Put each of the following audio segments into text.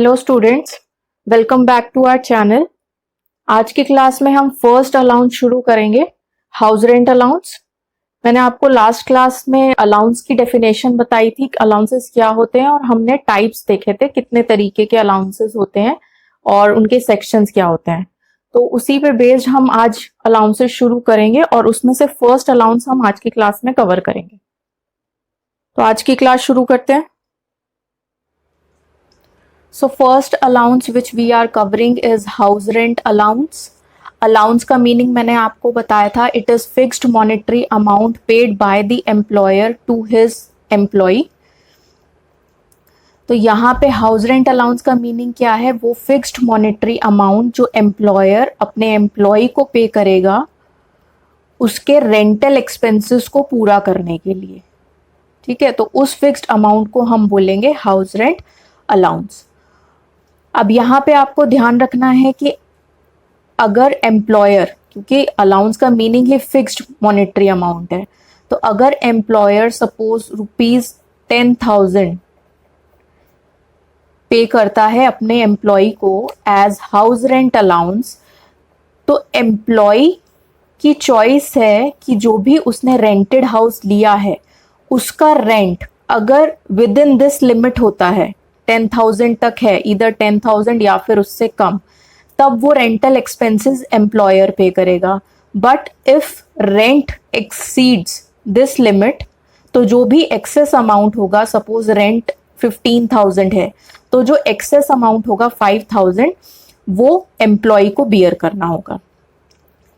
Hello students, welcome back to our channel. आज की class में हम फर्स्ट अलाउंस शुरू करेंगे, हाउस रेंट अलाउंस। मैंने आपको लास्ट क्लास में अलाउंस की डेफिनेशन बताई थी, अलाउंसेस क्या होते हैं, और हमने टाइप्स देखे थे, कितने तरीके के अलाउंसेस होते हैं और उनके सेक्शंस क्या होते हैं। तो उसी पे बेस्ड हम आज अलाउंसेस शुरू करेंगे और उसमें से फर्स्ट अलाउंस हम आज की क्लास में कवर करेंगे। तो आज की क्लास शुरू करते हैं। So first allowance which we are covering is house rent allowance. Allowance का मीनिंग मैंने आपको बताया था, it is fixed monetary amount paid by the employer to his employee. तो यहाँ पे हाउस रेंट अलाउंस का मीनिंग क्या है, वो फिक्स्ड मॉनेटरी अमाउंट जो एम्प्लॉयर अपने एम्प्लॉय को पे करेगा उसके रेंटल एक्सपेंसेस को पूरा करने के लिए। ठीक है, तो उस फिक्स्ड अमाउंट को हम बोलेंगे हाउस रेंट अलाउंस। अब यहाँ पे आपको ध्यान रखना है कि अगर एम्प्लॉयर, क्योंकि अलाउंस का मीनिंग ही फिक्स्ड मॉनेटरी अमाउंट है, तो अगर एम्प्लॉयर सपोज ₹10,000 पे करता है अपने एम्प्लॉय को एज हाउस रेंट अलाउंस, तो एम्प्लॉय की चॉइस है कि जो भी उसने रेंटेड हाउस लिया है उसका रेंट अगर विद इन दिस लिमिट होता है, 10,000 तक है, इधर 10,000 या फिर उससे कम, तब वो रेंटल एक्सपेंसेस एम्प्लॉयर पे करेगा। But if rent exceeds this limit, तो जो भी एक्सेस अमाउंट होगा, सपोज रेंट 15,000 है, तो जो एक्सेस अमाउंट होगा 5,000 वो एम्प्लॉय को बियर करना होगा।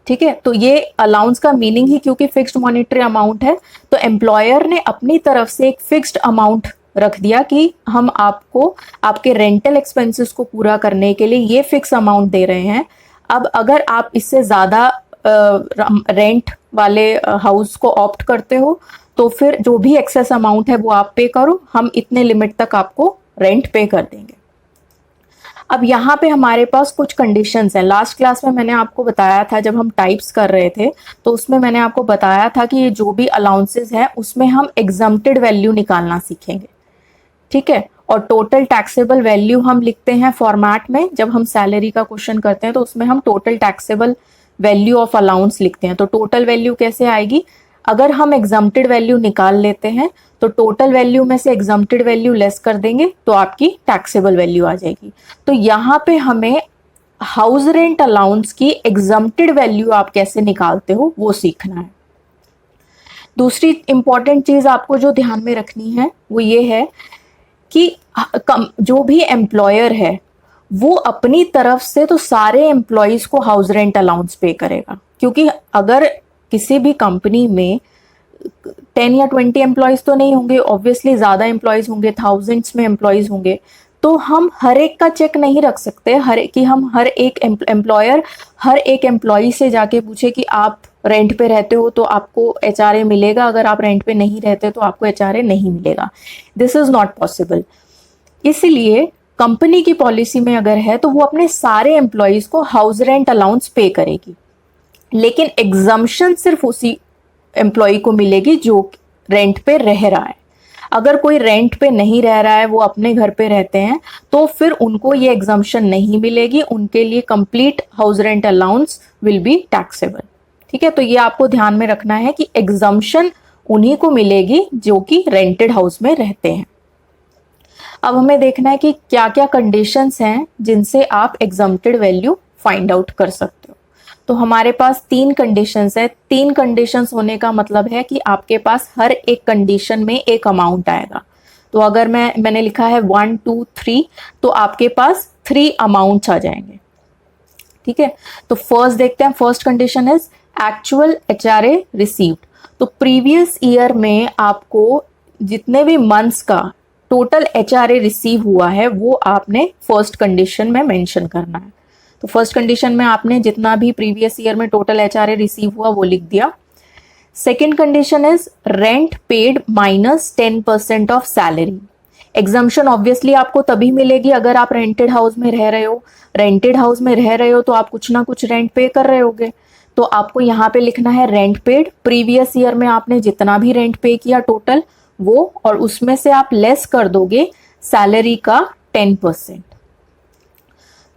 ठीक है, तो ये अलाउंस का मीनिंग ही, क्योंकि फिक्स्ड मॉनेटरी अमाउंट है, तो एम्प्लॉयर ने अपनी तरफ से एक फिक्स्ड अमाउंट रख दिया कि हम आपको आपके रेंटल एक्सपेंसेस को पूरा करने के लिए ये फिक्स अमाउंट दे रहे हैं। अब अगर आप इससे ज़्यादा रेंट वाले हाउस को ऑप्ट करते हो तो फिर जो भी एक्सेस अमाउंट है वो आप पे करो, हम इतने लिमिट तक आपको रेंट पे कर देंगे। अब यहाँ पे हमारे पास कुछ कंडीशंस हैं। लास्ट क्लास में मैंने आपको बताया था, जब हम टाइप्स कर रहे थे तो उसमें मैंने आपको बताया था कि ये जो भी अलाउंसेस हैं उसमें हम एग्जम्प्टेड वैल्यू निकालना सीखेंगे। ठीक है, और टोटल टैक्सेबल वैल्यू हम लिखते हैं फॉर्मेट में। जब हम सैलरी का क्वेश्चन करते हैं तो उसमें हम total taxable value of allowance लिखते हैं। तो टोटल वैल्यू कैसे आएगी, अगर हम एग्जम्प्टेड वैल्यू निकाल लेते हैं तो टोटल वैल्यू में से एग्जम्प्टेड वैल्यू लेस कर देंगे तो आपकी टैक्सेबल वैल्यू आ जाएगी। तो यहाँ पे हमें हाउस रेंट अलाउंस की एग्जम्प्टेड वैल्यू आप कैसे निकालते हो वो सीखना है। दूसरी इंपॉर्टेंट चीज आपको जो ध्यान में रखनी है वो ये है कि जो भी एम्प्लॉयर है वो अपनी तरफ से तो सारे एम्प्लॉयज को हाउस रेंट अलाउंस पे करेगा, क्योंकि अगर किसी भी कंपनी में 10 या 20 एम्प्लॉयज तो नहीं होंगे, ऑब्वियसली ज़्यादा एम्प्लॉयज होंगे, थाउजेंड्स में एम्प्लॉयज होंगे, तो हम हर एक का चेक नहीं रख सकते। हम हर एक एम्प्लॉयर हर एक एम्प्लॉय से जाके पूछे कि आप रेंट पे रहते हो तो आपको एचआरए मिलेगा, अगर आप रेंट पे नहीं रहते तो आपको एचआरए नहीं मिलेगा। This is not possible. इसलिए कंपनी की पॉलिसी में अगर है तो वो अपने सारे एम्प्लॉयज को हाउस रेंट अलाउंस पे करेगी, लेकिन एग्जम्पशन सिर्फ उसी एम्प्लॉय को मिलेगी जो रेंट पे रह रहा है। अगर कोई रेंट पे नहीं रह रहा है, वो अपने घर पे रहते हैं, तो फिर उनको ये एग्जम्पशन नहीं मिलेगी, उनके लिए complete house rent allowance will be taxable. ठीक है, तो ये आपको ध्यान में रखना है कि एग्जम्पशन उन्हीं को मिलेगी जो कि रेंटेड हाउस में रहते हैं। अब हमें देखना है कि क्या क्या कंडीशंस हैं जिनसे आप एग्जम्प्टेड वैल्यू फाइंड आउट कर सकते हो। तो हमारे पास 3 कंडीशंस है। 3 कंडीशंस होने का मतलब है कि आपके पास हर एक कंडीशन में एक अमाउंट आएगा। तो अगर मैंने लिखा है 1 2 3, तो आपके पास 3 अमाउंट्स आ जाएंगे। ठीक है, तो फर्स्ट देखते हैं। First condition is actual HRA received. तो प्रीवियस ईयर में आपको जितने भी मंथ्स का टोटल एचआरए रिसीव हुआ है वो आपने फर्स्ट कंडीशन में मेंशन करना है। तो फर्स्ट कंडीशन में आपने जितना भी प्रीवियस ईयर में टोटल एचआरए रिसीव हुआ वो लिख दिया। Second condition is rent paid minus 10% of salary. Exemption obviously आपको तभी मिलेगी अगर आप रेंटेड हाउस में रह रहे हो। रेंटेड हाउस में रह रहे हो तो आप कुछ ना कुछ रेंट पे कर रहे होगे, तो आपको यहाँ पे लिखना है रेंट पेड। प्रीवियस ईयर में आपने जितना भी रेंट पे किया टोटल वो, और उसमें से आप लेस कर दोगे सैलरी का 10%।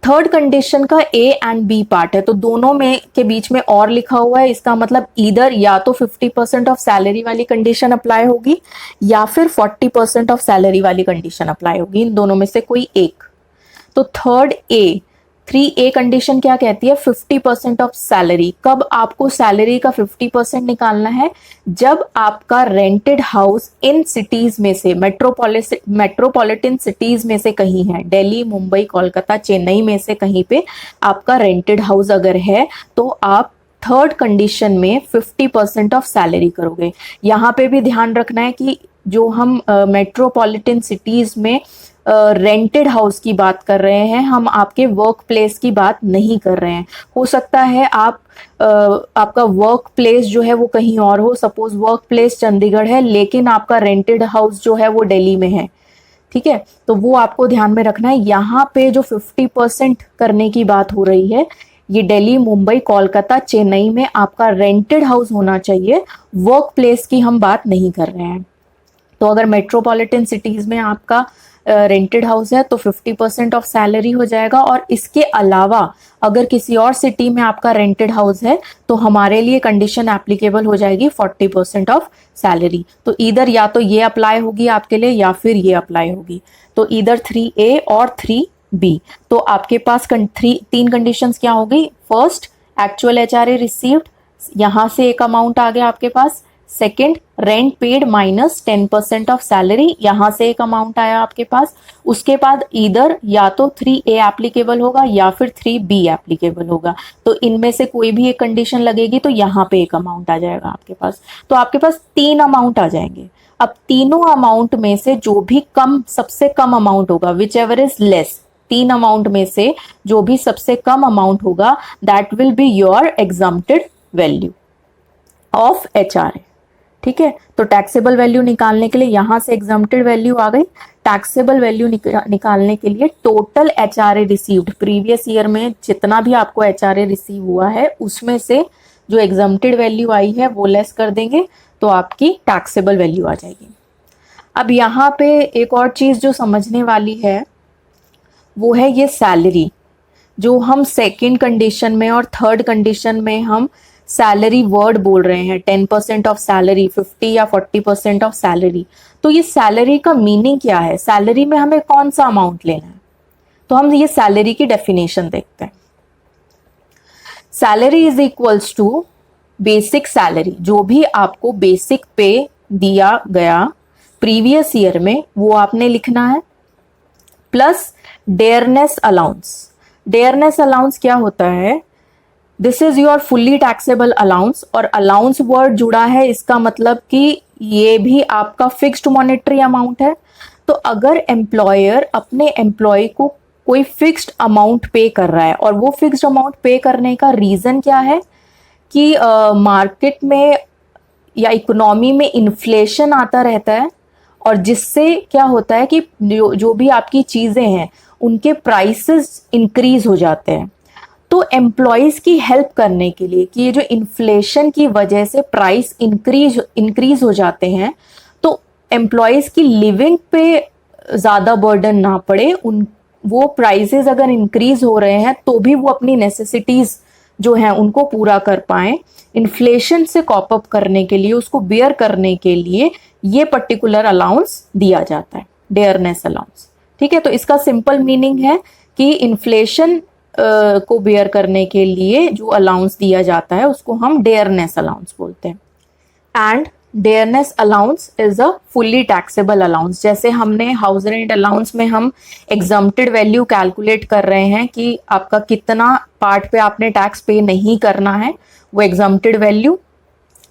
थर्ड कंडीशन का ए एंड बी पार्ट है, तो दोनों में के बीच में और लिखा हुआ है, इसका मतलब इधर या तो 50% ऑफ सैलरी वाली कंडीशन अप्लाई होगी या फिर 40% ऑफ सैलरी वाली कंडीशन अप्लाई होगी, इन दोनों में से कोई एक। तो थर्ड ए 3A कंडीशन क्या कहती है, 50% ऑफ सैलरी। कब आपको सैलरी का 50% निकालना है, जब आपका रेंटेड हाउस इन सिटीज में से मेट्रोपॉलिटन सिटीज में से कहीं है, दिल्ली, मुंबई, कोलकाता, चेन्नई में से कहीं पे आपका रेंटेड हाउस अगर है, तो आप थर्ड कंडीशन में 50% ऑफ सैलरी करोगे। यहाँ पे भी ध्यान रखना है कि जो हम मेट्रोपॉलिटन सिटीज में रेंटेड हाउस की बात कर रहे हैं, हम आपके वर्क प्लेस की बात नहीं कर रहे हैं। हो सकता है आपका वर्क प्लेस जो है वो कहीं और हो, सपोज वर्क प्लेस चंडीगढ़ है लेकिन आपका रेंटेड हाउस जो है वो दिल्ली में है, ठीक है, तो वो आपको ध्यान में रखना है। यहाँ पे जो 50% करने की बात हो रही है, ये दिल्ली, मुंबई, कोलकाता, चेन्नई में आपका रेंटेड हाउस होना चाहिए, वर्क प्लेस की हम बात नहीं कर रहे हैं। तो अगर मेट्रोपॉलिटन सिटीज में आपका रेंटेड हाउस है तो 50% ऑफ सैलरी हो जाएगा, और इसके अलावा अगर किसी और सिटी में आपका रेंटेड हाउस है तो हमारे लिए कंडीशन एप्लीकेबल हो जाएगी 40% ऑफ सैलरी। तो इधर या तो ये अप्लाई होगी आपके लिए या फिर ये अप्लाई होगी, तो इधर 3A और 3B। तो आपके पास तीन कंडीशंस क्या होगी, फर्स्ट एक्चुअल HRA रिसीव्ड, यहां से एक अमाउंट आ गया आपके पास। Second, rent paid minus 10% of salary, यहां से एक अमाउंट आया आपके पास। उसके बाद इधर या तो 3A एप्लीकेबल होगा या फिर 3B एप्लीकेबल होगा, तो इनमें से कोई भी एक कंडीशन लगेगी तो यहाँ पे एक अमाउंट आ जाएगा आपके पास। तो आपके पास 3 अमाउंट आ जाएंगे। अब तीनों अमाउंट में से जो भी सबसे कम अमाउंट होगा, which ever is less, 3 amount में से जो भी सबसे कम अमाउंट होगा, that will be your exempted value of HRA। ठीक है, तो टैक्सेबल वैल्यू निकालने के लिए यहां से एग्जम्प्टेड वैल्यू आ गई। टैक्सेबल वैल्यू निकालने के लिए total HRA received, previous year में जितना भी आपको HRA रिसीव हुआ है उसमें से जो एग्जम्प्टेड वैल्यू आई है वो लेस कर देंगे, तो आपकी टैक्सेबल वैल्यू आ जाएगी। अब यहाँ पे एक और चीज जो समझने वाली है वो है ये सैलरी, जो हम सेकेंड कंडीशन में और थर्ड कंडीशन में हम सैलरी वर्ड बोल रहे हैं, 10% ऑफ सैलरी, 50 या 40% ऑफ सैलरी। तो ये सैलरी का मीनिंग क्या है, सैलरी में हमें कौन सा अमाउंट लेना है, तो हम ये सैलरी की डेफिनेशन देखते हैं। Salary is equals to basic salary, जो भी आपको बेसिक पे दिया गया प्रीवियस ईयर में वो आपने लिखना है, plus dearness allowance. Dearness allowance क्या होता है, this is your fully taxable allowance, और अलाउंस वर्ड जुड़ा है, इसका मतलब कि ये भी आपका फिक्स्ड मॉनेटरी अमाउंट है। तो अगर एम्प्लॉयर अपने एम्प्लॉय को कोई फिक्स्ड अमाउंट पे कर रहा है, और वो फिक्स्ड अमाउंट पे करने का रीजन क्या है कि मार्केट में या इकोनॉमी में इन्फ्लेशन आता रहता है, और जिससे क्या होता है कि जो भी आपकी चीजें हैं उनके प्राइसेस इंक्रीज हो जाते हैं। तो एम्प्लॉयज की हेल्प करने के लिए कि ये जो इन्फ्लेशन की वजह से प्राइस इंक्रीज हो जाते हैं, तो एम्प्लॉयज की लिविंग पे ज्यादा बर्डन ना पड़े, वो प्राइसेस अगर इंक्रीज हो रहे हैं तो भी वो अपनी नेसेसिटीज जो हैं उनको पूरा कर पाए, इन्फ्लेशन से कॉप अप करने के लिए, उसको बियर करने के लिए ये पर्टिकुलर अलाउंस दिया जाता है, डेयरनेस अलाउंस। ठीक है, तो इसका सिंपल मीनिंग है कि इन्फ्लेशन को बियर करने के लिए जो अलाउंस दिया जाता है उसको हम डेयरनेस अलाउंस बोलते हैं। And dearness allowance is a fully taxable allowance. जैसे हमने हाउस रेंट अलाउंस में हम एग्जम्प्टेड वैल्यू कैलकुलेट कर रहे हैं कि आपका कितना पार्ट पे आपने टैक्स पे नहीं करना है, वो एग्जम्प्टेड वैल्यू,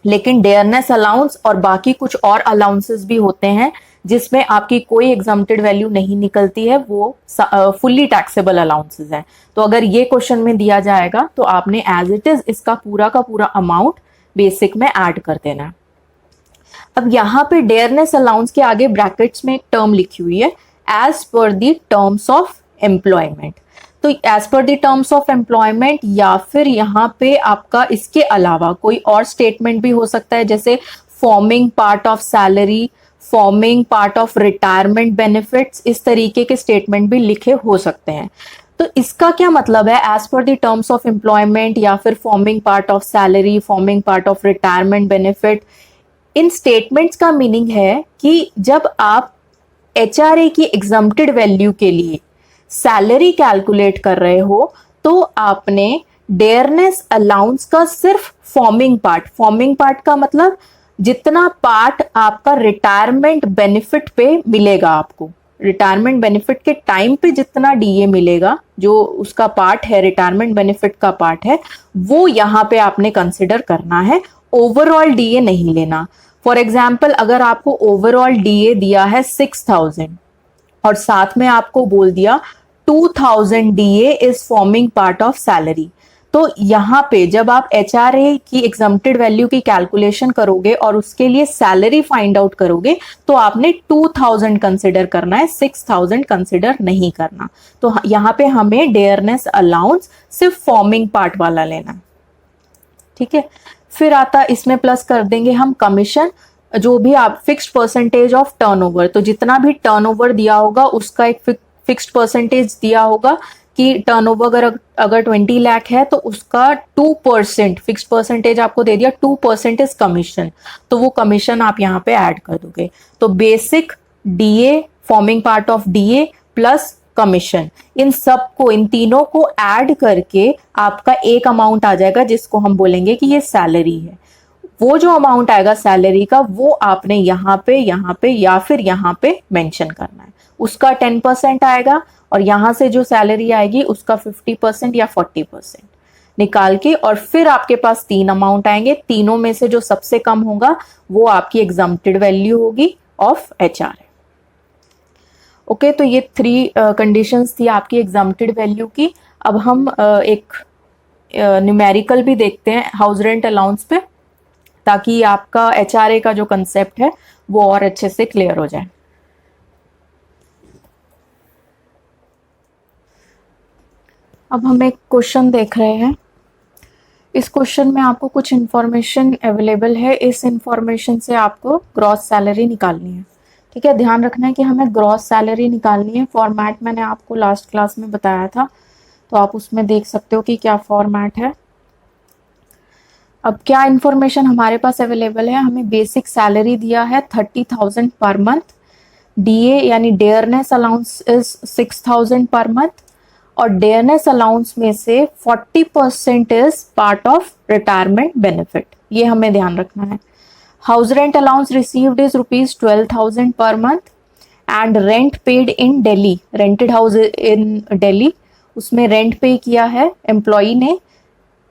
लेकिन डेयरनेस अलाउंस और बाकी कुछ और अलाउंसेस भी होते हैं जिसमें आपकी कोई एग्जम्प्टेड वैल्यू नहीं निकलती है, वो फुल्ली टैक्सेबल अलाउंसेस हैं। तो अगर ये क्वेश्चन में दिया जाएगा तो आपने एज इट इज इसका पूरा का पूरा अमाउंट बेसिक में ऐड कर देना है। अब यहाँ पे डेयरनेस अलाउंस के आगे ब्रैकेट्स में एक टर्म लिखी हुई है, as per the terms of employment. तो as per the terms of employment, या फिर यहाँ पे आपका इसके अलावा कोई और स्टेटमेंट भी हो सकता है, जैसे forming part of salary, forming part of retirement benefits, इस तरीके के स्टेटमेंट भी लिखे हो सकते हैं। तो इसका क्या मतलब है, as per the terms of employment या फिर forming part of salary, forming part of retirement benefit, in statements का मीनिंग है कि जब आप एचआरए की एग्जम्प्टेड वैल्यू के लिए सैलरी कैलकुलेट कर रहे हो तो आपने डेयरनेस अलाउंस का सिर्फ फॉर्मिंग पार्ट का मतलब जितना पार्ट आपका रिटायरमेंट बेनिफिट पे मिलेगा, आपको रिटायरमेंट बेनिफिट के टाइम पे जितना डीए मिलेगा, जो उसका पार्ट है, रिटायरमेंट बेनिफिट का पार्ट है, वो यहाँ पे आपने कंसिडर करना है, ओवरऑल डीए नहीं लेना। फॉर एग्जाम्पल अगर आपको ओवरऑल डीए दिया है 6000 और साथ में आपको बोल दिया 2000 DA is forming part of salary, तो यहाँ पे जब आप एचआरए की एग्जम्प्टेड वैल्यू की कैलकुलेशन करोगे और उसके लिए सैलरी फाइंड आउट करोगे तो आपने 2000 कंसिडर करना है, 6000 कंसिडर नहीं करना। तो यहाँ पे हमें डेयरनेस अलाउंस सिर्फ फॉर्मिंग पार्ट वाला लेना है, ठीक है। फिर आता इसमें प्लस कर देंगे हम कमीशन, जो भी आप फिक्स्ड परसेंटेज ऑफ टर्नओवर, तो जितना भी टर्नओवर दिया होगा उसका एक फिक्स्ड परसेंटेज दिया होगा कि टर्नओवर अगर 20 लाख है तो उसका 2% फिक्स्ड परसेंटेज आपको दे दिया, 2% इज कमीशन, तो वो कमीशन आप यहाँ पे ऐड कर दोगे। तो basic, DA, forming part of DA plus commission, इन सबको, इन तीनों को ऐड करके आपका एक अमाउंट आ जाएगा जिसको हम बोलेंगे कि ये सैलरी है। वो जो अमाउंट आएगा सैलरी का वो आपने यहाँ पे या फिर यहाँ पे मेंशन करना है। उसका 10% आएगा और यहाँ से जो सैलरी आएगी उसका 50% या 40% निकाल के, और फिर आपके पास 3 अमाउंट आएंगे, तीनों में से जो सबसे कम होगा वो आपकी एग्जम्प्टेड वैल्यू होगी ऑफ एचआरए। ओके, तो ये 3 कंडीशंस थी आपकी एग्जम्प्टेड वैल्यू की। अब हम एक न्यूमेरिकल भी देखते हैं हाउस रेंट अलाउंस पे, ताकि आपका एचआरए का जो कंसेप्ट है वो और अच्छे से क्लियर हो जाए। अब हम एक क्वेश्चन देख रहे हैं। इस क्वेश्चन में आपको कुछ इंफॉर्मेशन अवेलेबल है, इस इंफॉर्मेशन से आपको ग्रॉस सैलरी निकालनी है, ठीक है। ध्यान रखना है कि हमें ग्रॉस सैलरी निकालनी है। फॉर्मेट मैंने आपको लास्ट क्लास में बताया था, तो आप उसमें देख सकते हो कि क्या फॉर्मेट है। अब क्या इंफॉर्मेशन हमारे पास अवेलेबल है, हमें बेसिक सैलरी दिया है 30,000 पर मंथ, डीए यानी dearness allowance is 6,000 per month, और डेयरनेस अलाउंस में से 40% is part of retirement benefit, ये हमें ध्यान रखना है। House rent allowance received is ₹12,000 per month, and rent paid in Delhi, rented house in Delhi, उसमें रेंट पे किया है एम्प्लॉई ने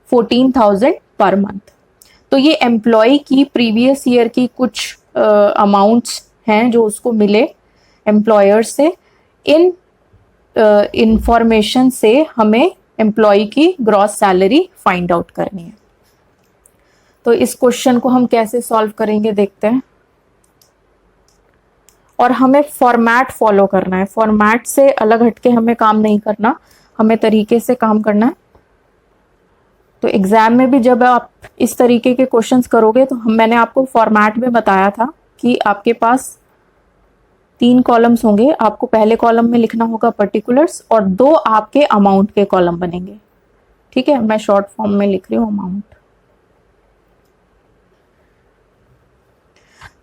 14,000 पर मंथ। तो ये एम्प्लॉय की प्रीवियस ईयर की कुछ अमाउंट्स हैं जो उसको मिले एम्प्लॉयर से। इन इंफॉर्मेशन से हमें एम्प्लॉय की ग्रॉस सैलरी फाइंड आउट करनी है। तो इस क्वेश्चन को हम कैसे सॉल्व करेंगे देखते हैं, और हमें फॉर्मेट फॉलो करना है, फॉर्मेट से अलग हटके हमें काम नहीं करना, हमें तरीके से काम करना है। तो एग्जाम में भी जब आप इस तरीके के क्वेश्चंस करोगे तो मैंने आपको फॉर्मेट में बताया था कि आपके पास 3 कॉलम्स होंगे, आपको पहले कॉलम में लिखना होगा पर्टिकुलर्स और 2 आपके अमाउंट के कॉलम बनेंगे, ठीक है। मैं शॉर्ट फॉर्म में लिख रही हूँ अमाउंट।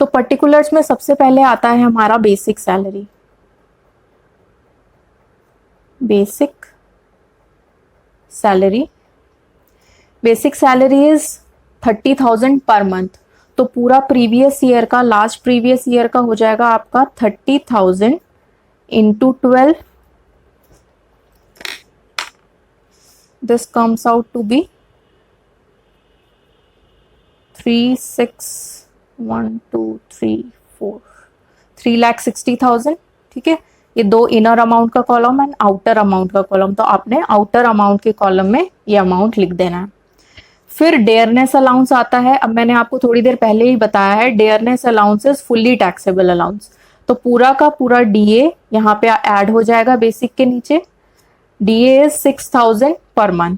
तो पर्टिकुलर्स में सबसे पहले आता है हमारा basic salary, basic salary, basic salary is 30,000 per month. तो पूरा प्रीवियस ईयर का, लास्ट प्रीवियस ईयर का हो जाएगा आपका 30,000 into 12, this comes out to be 3,60,000, ठीक है। ये 2 इनर अमाउंट का कॉलम एंड आउटर अमाउंट का कॉलम, तो आपने आउटर अमाउंट के कॉलम में ये अमाउंट लिख देना है। फिर डेयरनेस अलाउंस आता है। अब मैंने आपको थोड़ी देर पहले ही बताया है, dearness allowance is fully taxable allowance, तो पूरा का पूरा डीए यहाँ पे ऐड हो जाएगा बेसिक के नीचे। डीए इज 6,000 पर मंथ,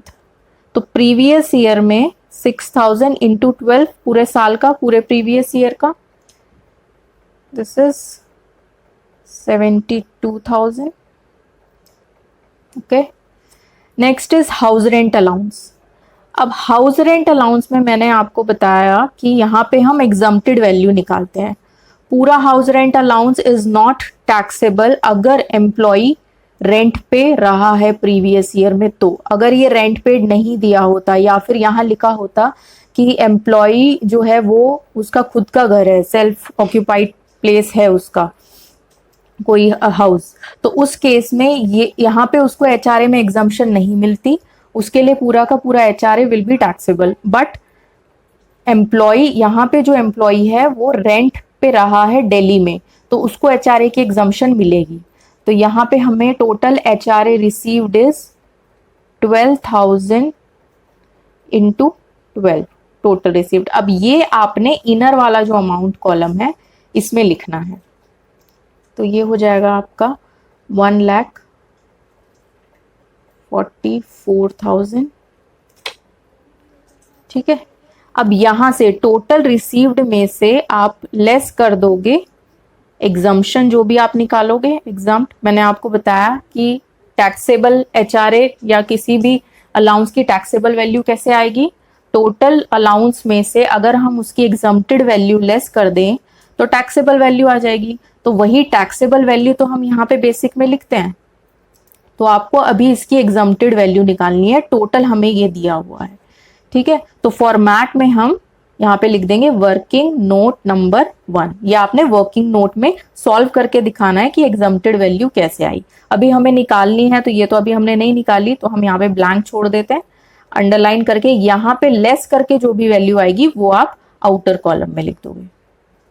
तो प्रीवियस ईयर में 6,000 इंटू 12 पूरे साल का, पूरे प्रीवियस ईयर का, this is 72,000, okay. Next is house rent allowance. अब हाउस रेंट अलाउंस में मैंने आपको बताया कि यहाँ पे हम एग्जम्प्टेड वैल्यू निकालते हैं। पूरा house rent allowance is not taxable अगर एम्प्लॉय रेंट पे रहा है प्रीवियस ईयर में। तो अगर ये रेंट पेड नहीं दिया होता या फिर यहाँ लिखा होता कि एम्प्लॉय जो है वो उसका खुद का घर है, सेल्फ ऑक्यूपाइड प्लेस है उसका कोई हाउस, तो उस केस में ये यहाँ पे उसको एचआरए में एग्जम्पशन नहीं मिलती, उसके लिए पूरा का पूरा HRA will be taxable. But employ यहाँ पे जो एम्प्लॉय है वो रेंट पे रहा है दिल्ली में, तो उसको एचआरए की एग्जम्पशन मिलेगी। तो यहाँ पे हमें total HRA received is 12,000 into 12 total received. अब ये आपने इनर वाला जो अमाउंट कॉलम है इसमें लिखना है। तो ये हो जाएगा आपका 1,44,000। ठीक है। अब यहां से टोटल रिसीव्ड में से आप लेस कर दोगे एग्जम्पशन जो भी आप निकालोगे एग्जाम्प्ट। मैंने आपको बताया कि टैक्सेबल एचआरए या किसी भी अलाउंस की टैक्सेबल वैल्यू कैसे आएगी, टोटल अलाउंस में से अगर हम उसकी एग्जम्प्टेड वैल्यू लेस कर दें तो टैक्सेबल वैल्यू आ जाएगी। तो वही टैक्सेबल वैल्यू तो हम यहाँ पे बेसिक में लिखते हैं। तो आपको अभी इसकी एग्जम्प्टेड वैल्यू निकालनी है, टोटल हमें ये दिया हुआ है। ठीक है। तो फॉर्मेट में हम यहाँ पे लिख देंगे वर्किंग नोट नंबर 1। ये आपने वर्किंग नोट में सॉल्व करके दिखाना है कि एग्जम्प्टेड वैल्यू कैसे आई। अभी हमें निकालनी है, तो ये तो अभी हमने नहीं निकाली, तो हम यहाँ पे ब्लैंक छोड़ देते हैं अंडरलाइन करके। यहाँ पे लेस करके जो भी वैल्यू आएगी वो आप आउटर कॉलम में लिख दोगे।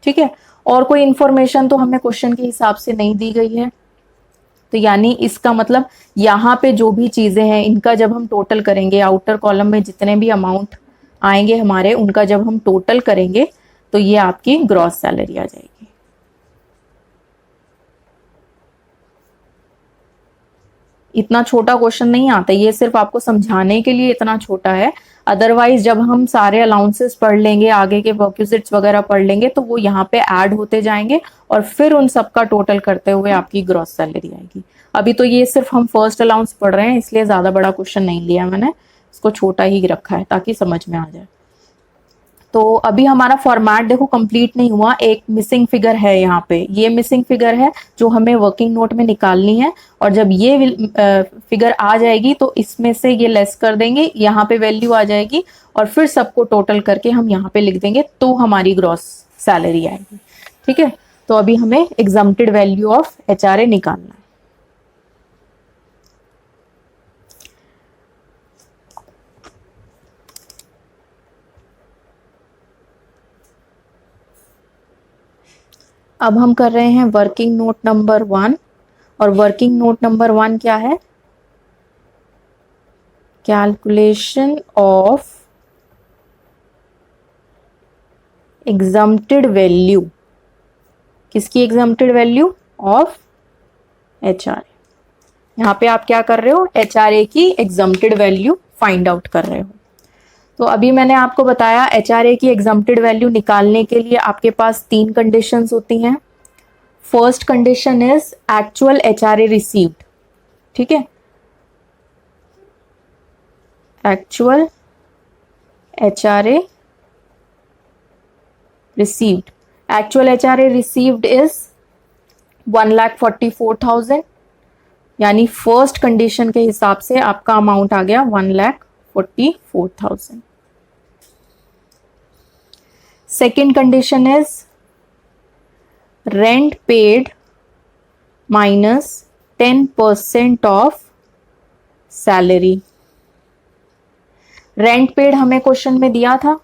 ठीक है। और कोई इंफॉर्मेशन तो हमें क्वेश्चन के हिसाब से नहीं दी गई है, तो यानी इसका मतलब यहाँ पे जो भी चीजें हैं इनका जब हम टोटल करेंगे, आउटर कॉलम में जितने भी अमाउंट आएंगे हमारे उनका जब हम टोटल करेंगे तो ये आपकी ग्रॉस सैलरी आ जाएगी। इतना छोटा क्वेश्चन नहीं आता, ये सिर्फ आपको समझाने के लिए इतना छोटा है। अदरवाइज जब हम सारे अलाउंसेस पढ़ लेंगे, आगे के परक्विजिट्स वगैरह पढ़ लेंगे, तो वो यहाँ पे ऐड होते जाएंगे और फिर उन सबका टोटल करते हुए आपकी ग्रॉस सैलरी आएगी। अभी तो ये सिर्फ हम फर्स्ट अलाउंस पढ़ रहे हैं, इसलिए ज्यादा बड़ा क्वेश्चन नहीं लिया मैंने, इसको छोटा ही रखा है ताकि समझ में आ जाए। तो अभी हमारा फॉर्मेट देखो कंप्लीट नहीं हुआ, एक मिसिंग फिगर है यहाँ पे। ये मिसिंग फिगर है जो हमें वर्किंग नोट में निकालनी है, और जब ये फिगर आ जाएगी तो इसमें से ये लेस कर देंगे, यहाँ पे वैल्यू आ जाएगी और फिर सबको टोटल करके हम यहाँ पे लिख देंगे, तो हमारी ग्रॉस सैलरी आएगी। ठीक है। तो अभी हमें एग्जम्प्टेड वैल्यू ऑफ एचआरए निकालना है। अब हम कर रहे हैं वर्किंग नोट नंबर 1, और वर्किंग नोट नंबर 1 क्या है, कैलकुलेशन ऑफ एग्जम्प्टेड वैल्यू। किसकी एग्जम्प्टेड वैल्यू? Of HRA. यहाँ पे आप क्या कर रहे हो, एचआरए की एग्जम्प्टेड वैल्यू फाइंड आउट कर रहे हो। तो अभी मैंने आपको बताया एचआरए की एग्जम्प्टेड वैल्यू निकालने के लिए आपके पास 3 कंडीशंस होती हैं। First condition is actual HRA received. ठीक है। Actual HRA received. Actual HRA received is 1,44,000, यानी फर्स्ट कंडीशन के हिसाब से आपका अमाउंट आ गया 1,44,000। Second condition is rent paid minus 10% of salary. Rent paid हमें क्वेश्चन में दिया था,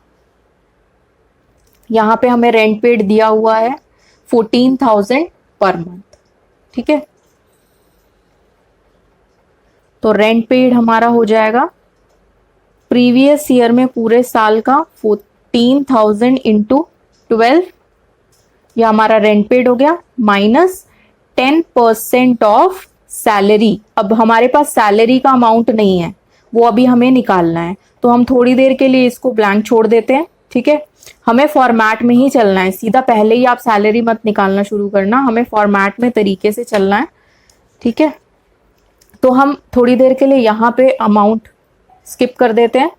यहां पे हमें रेंट पेड दिया हुआ है 14,000 पर मंथ। ठीक है। तो रेंट पेड हमारा हो जाएगा प्रीवियस ईयर में पूरे साल का 14,000 इंटू 12, यह हमारा रेंट पेड हो गया, माइनस 10% ऑफ सैलरी। अब हमारे पास सैलरी का अमाउंट नहीं है, वो अभी हमें निकालना है, तो हम थोड़ी देर के लिए इसको ब्लैंक छोड़ देते हैं। ठीक है। हमें फॉर्मेट में ही चलना है, सीधा पहले ही आप सैलरी मत निकालना शुरू करना, हमें फॉर्मेट में तरीके से चलना है। ठीक है। तो हम थोड़ी देर के लिए यहाँ पे अमाउंट स्किप कर देते हैं,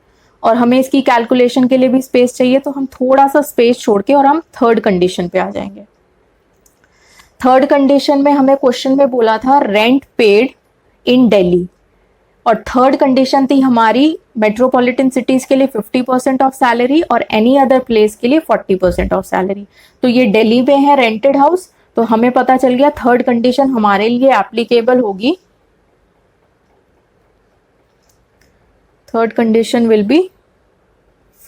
और हमें इसकी कैलकुलेशन के लिए भी स्पेस चाहिए, तो हम थोड़ा सा स्पेस छोड़ के और हम थर्ड कंडीशन पे आ जाएंगे। थर्ड कंडीशन में हमें क्वेश्चन में बोला था रेंट पेड इन दिल्ली, और थर्ड कंडीशन थी हमारी मेट्रोपॉलिटन सिटीज के लिए 50% ऑफ सैलरी और एनी अदर प्लेस के लिए 40% ऑफ सैलरी। तो ये दिल्ली में है रेंटेड हाउस, तो हमें पता चल गया थर्ड कंडीशन हमारे लिए एप्लीकेबल होगी। Third condition will be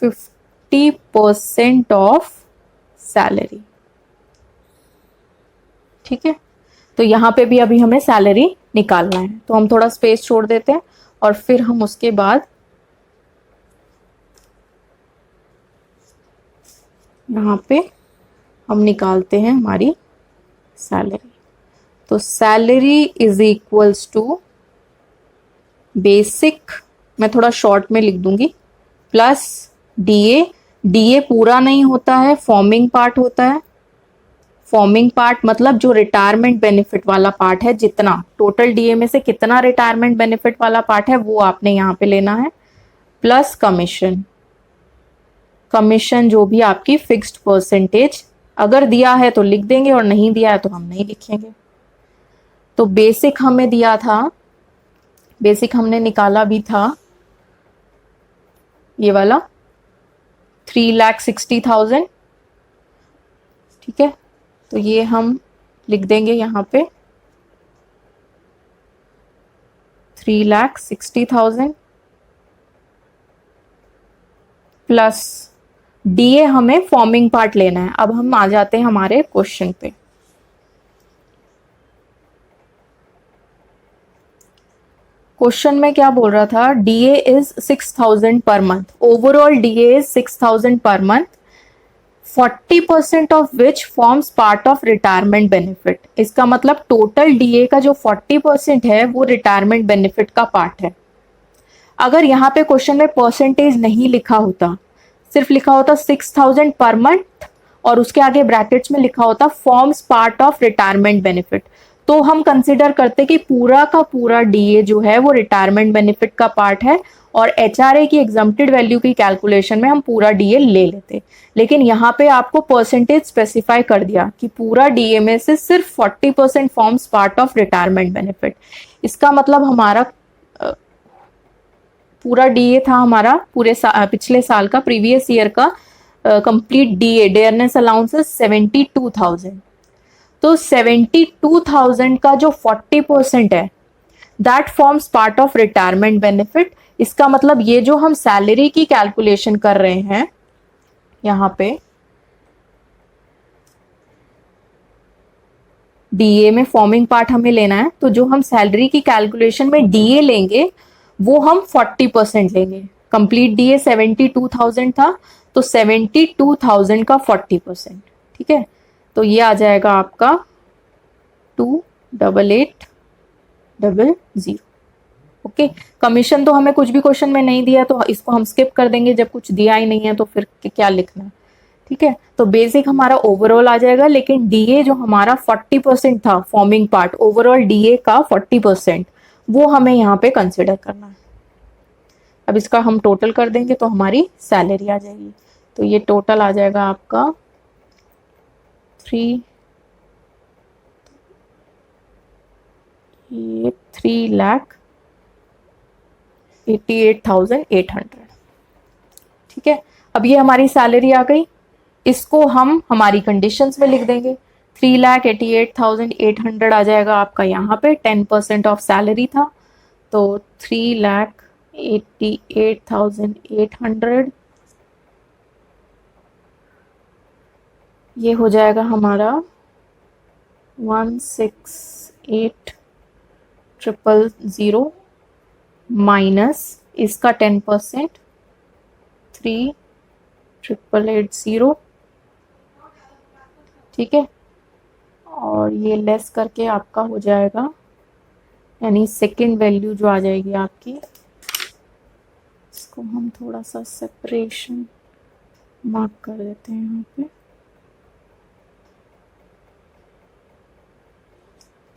50% of salary. ठीक है, तो यहां पे भी अभी हमें सैलरी निकालना है, तो हम थोड़ा स्पेस छोड़ देते हैं और फिर हम उसके बाद यहाँ पे हम निकालते हैं हमारी सैलरी। तो salary is equals to basic, मैं थोड़ा शॉर्ट में लिख दूंगी, प्लस डीए। डीए पूरा नहीं होता है, फॉर्मिंग पार्ट होता है। फॉर्मिंग पार्ट मतलब जो रिटायरमेंट बेनिफिट वाला पार्ट है, जितना टोटल डीए में से कितना रिटायरमेंट बेनिफिट वाला पार्ट है वो आपने यहाँ पे लेना है, प्लस कमीशन। कमीशन जो भी आपकी फिक्स्ड परसेंटेज अगर दिया है तो लिख देंगे और नहीं दिया है तो हम नहीं लिखेंगे। तो बेसिक हमें दिया था, बेसिक हमने निकाला भी था ये वाला 3,60,000। ठीक है, तो ये हम लिख देंगे यहाँ पे 3,60,000 प्लस डीए हमें फॉर्मिंग पार्ट लेना है। अब हम आ जाते हैं हमारे क्वेश्चन पे। क्वेश्चन में क्या बोल रहा था, DA is 6,000 per month, overall DA is 6,000 per month, 40% of which forms part of retirement benefit. इसका मतलब टोटल डीए का जो 40% है वो रिटायरमेंट बेनिफिट का पार्ट है। अगर यहाँ पे क्वेश्चन में परसेंटेज नहीं लिखा होता, सिर्फ लिखा होता 6,000 पर मंथ और उसके आगे ब्रैकेट्स में लिखा होता forms part of retirement benefit, तो हम कंसिडर करते कि पूरा का पूरा डीए जो है वो रिटायरमेंट बेनिफिट का पार्ट है और एचआरए की एग्जम्प्टेड वैल्यू की कैलकुलेशन में हम पूरा डीए ले लेते। लेकिन यहाँ पे आपको परसेंटेज स्पेसिफाई कर दिया कि पूरा डीए में से सिर्फ 40% forms part of retirement benefit. इसका मतलब हमारा पूरा डीए था हमारा पूरे पिछले साल का, प्रीवियस ईयर का कंप्लीट डीए डेयरनेस अलाउंसेस 72,000। तो 72,000 का जो 40% है that forms part of retirement benefit. इसका मतलब ये जो हम सैलरी की कैलकुलेशन कर रहे हैं यहाँ पे डीए में फॉर्मिंग पार्ट हमें लेना है, तो जो हम सैलरी की कैलकुलेशन में डीए लेंगे वो हम 40% लेंगे। कंप्लीट डीए 72,000 था, तो 72,000 का 40%। ठीक है, तो ये आ जाएगा आपका 288,000। ओके, कमीशन तो हमें कुछ भी क्वेश्चन में नहीं दिया तो इसको हम स्किप कर देंगे, जब कुछ दिया ही नहीं है तो फिर क्या लिखना है। ठीक है, तो बेसिक हमारा ओवरऑल आ जाएगा, लेकिन डीए जो हमारा 40% था फॉर्मिंग पार्ट, ओवरऑल डीए का 40% वो हमें यहाँ पे कंसिडर करना है। अब इसका हम टोटल कर देंगे तो हमारी सैलरी आ जाएगी। तो ये टोटल आ जाएगा आपका 3,88,800। ठीक है, अब ये हमारी सैलरी आ गई, इसको हम हमारी कंडीशंस में लिख देंगे। 3,88,800 आ जाएगा आपका यहाँ पे, 10% ऑफ सैलरी था, तो 3,88,800 ये हो जाएगा हमारा 168,000 माइनस इसका 10% 3,880। ठीक है, और ये लेस करके आपका हो जाएगा, यानी सेकेंड वैल्यू जो आ जाएगी आपकी, इसको हम थोड़ा सा सेपरेशन मार्क कर देते हैं यहाँ पे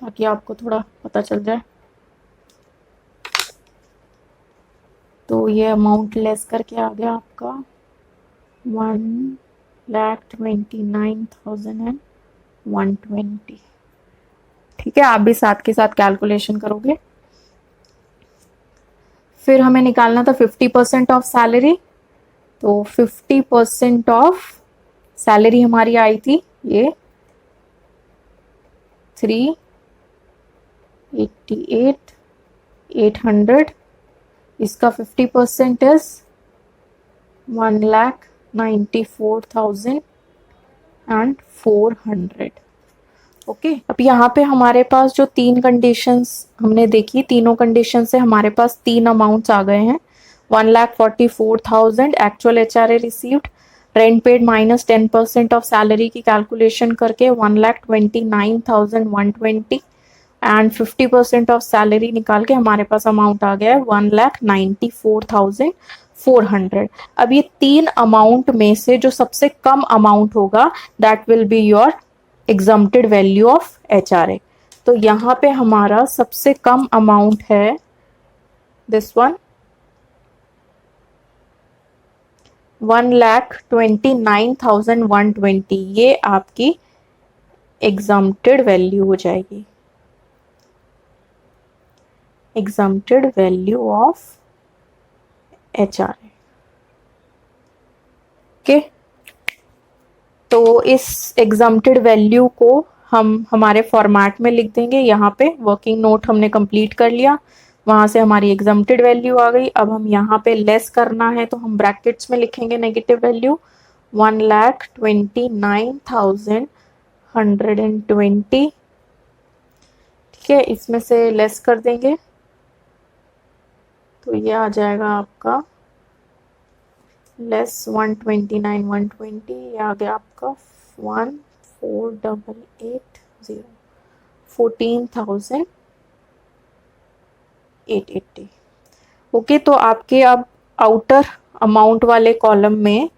ताकि आपको थोड़ा पता चल जाए। ये अमाउंट लेस करके आ गया आपका 1,29,120। ठीक है, आप भी साथ के साथ कैलकुलेशन करोगे। फिर हमें निकालना था 50% ऑफ सैलरी। तो 50% ऑफ सैलरी हमारी आई थी ये 388,800। इसका 50% इज 1,94,400। ओके, अब यहाँ पे हमारे पास जो तीन कंडीशंस हमने देखी, तीनों कंडीशन से हमारे पास तीन अमाउंट्स आ गए हैं। 1,44,000 actual HRA received, rent paid minus 10% of salary की कैलकुलेशन करके 1,29,120 एंड 50% ऑफ सैलरी निकाल के हमारे पास अमाउंट आ गया है 1,94,400। अब ये तीन अमाउंट में से जो सबसे कम अमाउंट होगा that will be your exempted value of HRA। तो यहाँ पे हमारा सबसे कम अमाउंट है दिस वन 1,29,120। ये आपकी एग्जम्प्टेड वैल्यू हो जाएगी, exempted value of HRA। Okay, तो इस एग्जम्प्टेड वैल्यू को हम हमारे फॉर्मेट में लिख देंगे। यहाँ पे वर्किंग नोट हमने कंप्लीट कर लिया, वहां से हमारी एग्जम्प्टेड वैल्यू आ गई। अब हम यहाँ पे लेस करना है तो हम ब्रैकेट्स में लिखेंगे नेगेटिव वैल्यू 1,29,120। ठीक है, इसमें से लेस कर देंगे तो ये आ जाएगा आपका लेस 129,120, ये आ गया आपका 14,880, 14,880। ओके, तो आपके अब आउटर अमाउंट वाले कॉलम में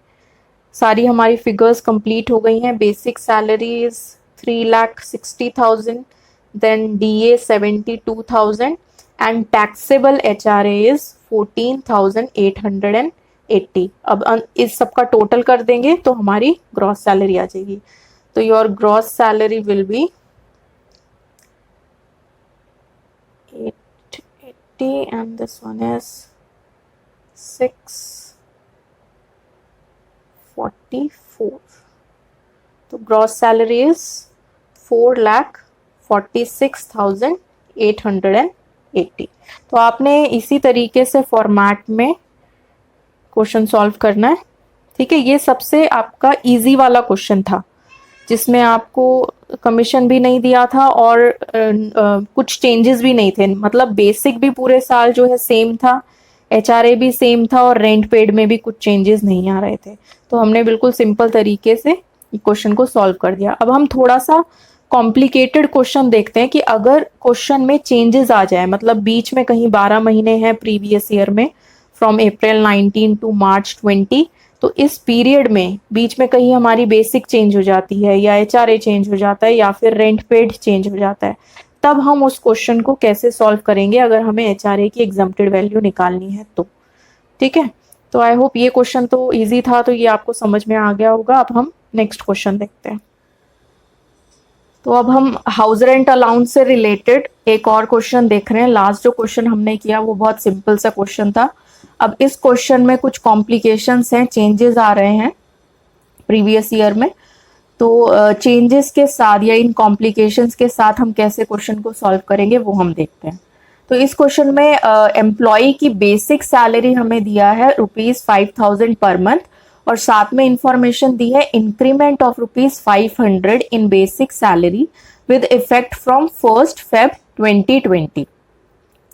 सारी हमारी फिगर्स कंप्लीट हो गई हैं। Basic salary is 3,60,000, then DA 72,000 and taxable HRA is 14,880। अब इस सब का टोटल कर देंगे तो हमारी ग्रॉस सैलरी आ जाएगी। तो your gross salary will be 880 and this one is 644। तो ग्रॉस सैलरी इज 4,46,880। तो आपने इसी तरीके से फॉर्मेट में क्वेश्चन सॉल्व करना है। ठीक है, ये सबसे आपका इजी वाला क्वेश्चन था जिसमें आपको कमीशन भी नहीं दिया था और कुछ चेंजेस भी नहीं थे। मतलब बेसिक भी पूरे साल जो है सेम था, HRA भी सेम था और रेंट पेड में भी कुछ चेंजेस नहीं आ रहे थे। तो हमने बिल्कुल सिंपल तरीके से क्वेश्चन को सॉल्व कर दिया। अब हम थोड़ा सा कॉम्प्लिकेटेड क्वेश्चन देखते हैं कि अगर क्वेश्चन में चेंजेस आ जाए, मतलब बीच में कहीं 12 महीने हैं प्रीवियस ईयर में फ्रॉम अप्रैल 19 टू मार्च 20, तो इस पीरियड में बीच में कहीं हमारी बेसिक चेंज हो जाती है या HRA चेंज हो जाता है या फिर रेंट पेड चेंज हो जाता है, तब हम उस क्वेश्चन को कैसे सॉल्व करेंगे अगर हमें HRA की एग्जम्प्टेड वैल्यू निकालनी है तो। ठीक है, तो आई होप ये क्वेश्चन तो इजी था, तो ये आपको समझ में आ गया होगा। अब हम नेक्स्ट क्वेश्चन देखते हैं। तो अब हम हाउस रेंट अलाउंस से रिलेटेड एक और क्वेश्चन देख रहे हैं। लास्ट जो क्वेश्चन हमने किया वो बहुत सिंपल सा क्वेश्चन था। अब इस क्वेश्चन में कुछ कॉम्प्लिकेशंस हैं, चेंजेस आ रहे हैं प्रीवियस ईयर में। तो चेंजेस के साथ या इन कॉम्प्लिकेशंस के साथ हम कैसे क्वेश्चन को सॉल्व करेंगे वो हम देखते हैं। तो इस क्वेश्चन में एम्प्लॉय की बेसिक सैलरी हमें दिया है ₹5,000 पर मंथ और साथ में इंफॉर्मेशन दी है increment of ₹500 in basic salary with effect from 1 Feb 2020।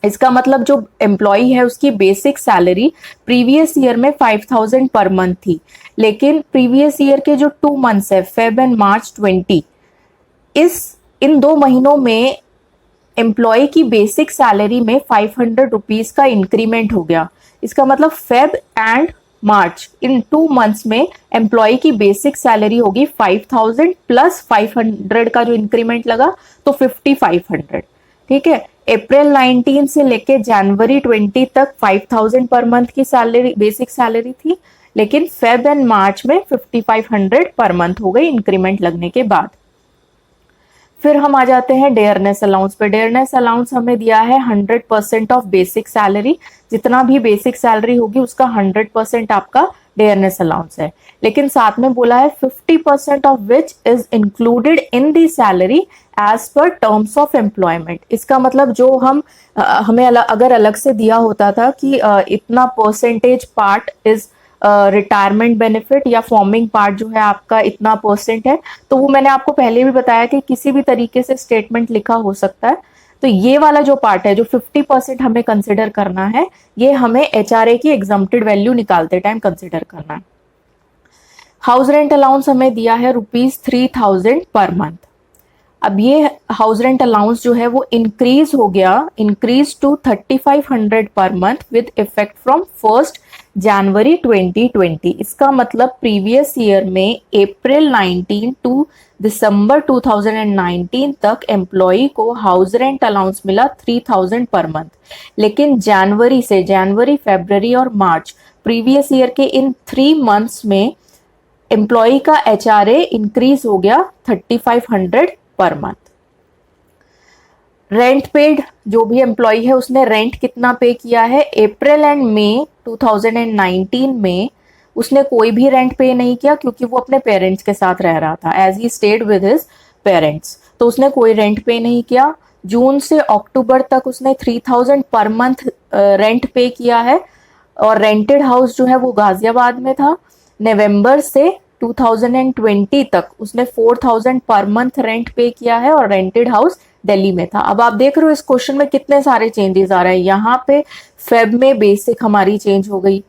इसका मतलब जो एम्प्लॉय है उसकी बेसिक सैलरी प्रीवियस ईयर में 5,000 पर मंथ थी, लेकिन प्रीवियस ईयर के जो 2 मंथ्स है फेब एंड मार्च 20, इन 2 महीनों में एम्प्लॉय की बेसिक सैलरी में ₹500 का इंक्रीमेंट हो गया। इसका मतलब Feb and March in 2 months में एम्प्लॉय की बेसिक सैलरी होगी 5,000 प्लस 500 का जो इंक्रीमेंट लगा तो 5,500। ठीक है। अप्रैल 19 से लेके जनवरी 20 तक 5000 पर मंथ की सैलरी, बेसिक सैलरी थी, लेकिन फेब एंड मार्च में 5500 पर मंथ हो गई इंक्रीमेंट लगने के बाद। फिर हम आ जाते हैं डेयरनेस अलाउंस पे। डेयरनेस अलाउंस हमें दिया है 100% ऑफ बेसिक सैलरी, जितना भी बेसिक सैलरी होगी उसका 100% आपका डेयरनेस अलाउंस है। लेकिन साथ में बोला है 50% of which is included in the salary as per terms of employment. इसका मतलब जो हमें अगर अलग से दिया होता था कि इतना percentage part is retirement benefit या फॉर्मिंग पार्ट जो है आपका इतना परसेंट है, तो वो मैंने आपको पहले भी बताया कि किसी भी तरीके से स्टेटमेंट लिखा हो सकता है। तो ये वाला जो पार्ट है जो 50% हमें कंसिडर करना है, ये हमें एचआरए की एग्जम्प्टेड वैल्यू निकालते टाइम कंसिडर करना है। हाउस रेंट अलाउंस हमें दिया है ₹3000 पर मंथ। अब ये हाउस रेंट अलाउंस जो है वो इंक्रीज हो गया, increase to 3500 per month with effect from 1 January 2020। इसका मतलब प्रीवियस ईयर में अप्रैल 19 टू दिसंबर 2019 तक एम्प्लॉई को हाउस रेंट अलाउंस मिला 3000 पर मंथ, लेकिन जनवरी, फरवरी और मार्च प्रीवियस ईयर के इन 3 मंथ्स में एम्प्लॉई का एचआरए इंक्रीज हो गया 3500 पर मंथ। रेंट पेड, जो भी एम्प्लॉय है उसने रेंट कितना पे किया है, अप्रैल एंड मई 2019 में उसने कोई भी रेंट पे नहीं किया क्योंकि वो अपने पेरेंट्स के साथ रह रहा था, as he stayed with his parents, तो उसने कोई रेंट पे नहीं किया। जून से अक्टूबर तक उसने 3000 पर मंथ रेंट पे किया है और रेंटेड हाउस जो है वो गाजियाबाद में था। नवंबर से 2020 तक उसने 4000 पर मंथ रेंट पे किया है और रेंटेड हाउस दिल्ली में था। अब आप देख रहे हो इस क्वेश्चन में कितने सारे चेंजेस आ रहे हैं। यहाँ पे फेब में बेसिक हमारी चेंज हो गई,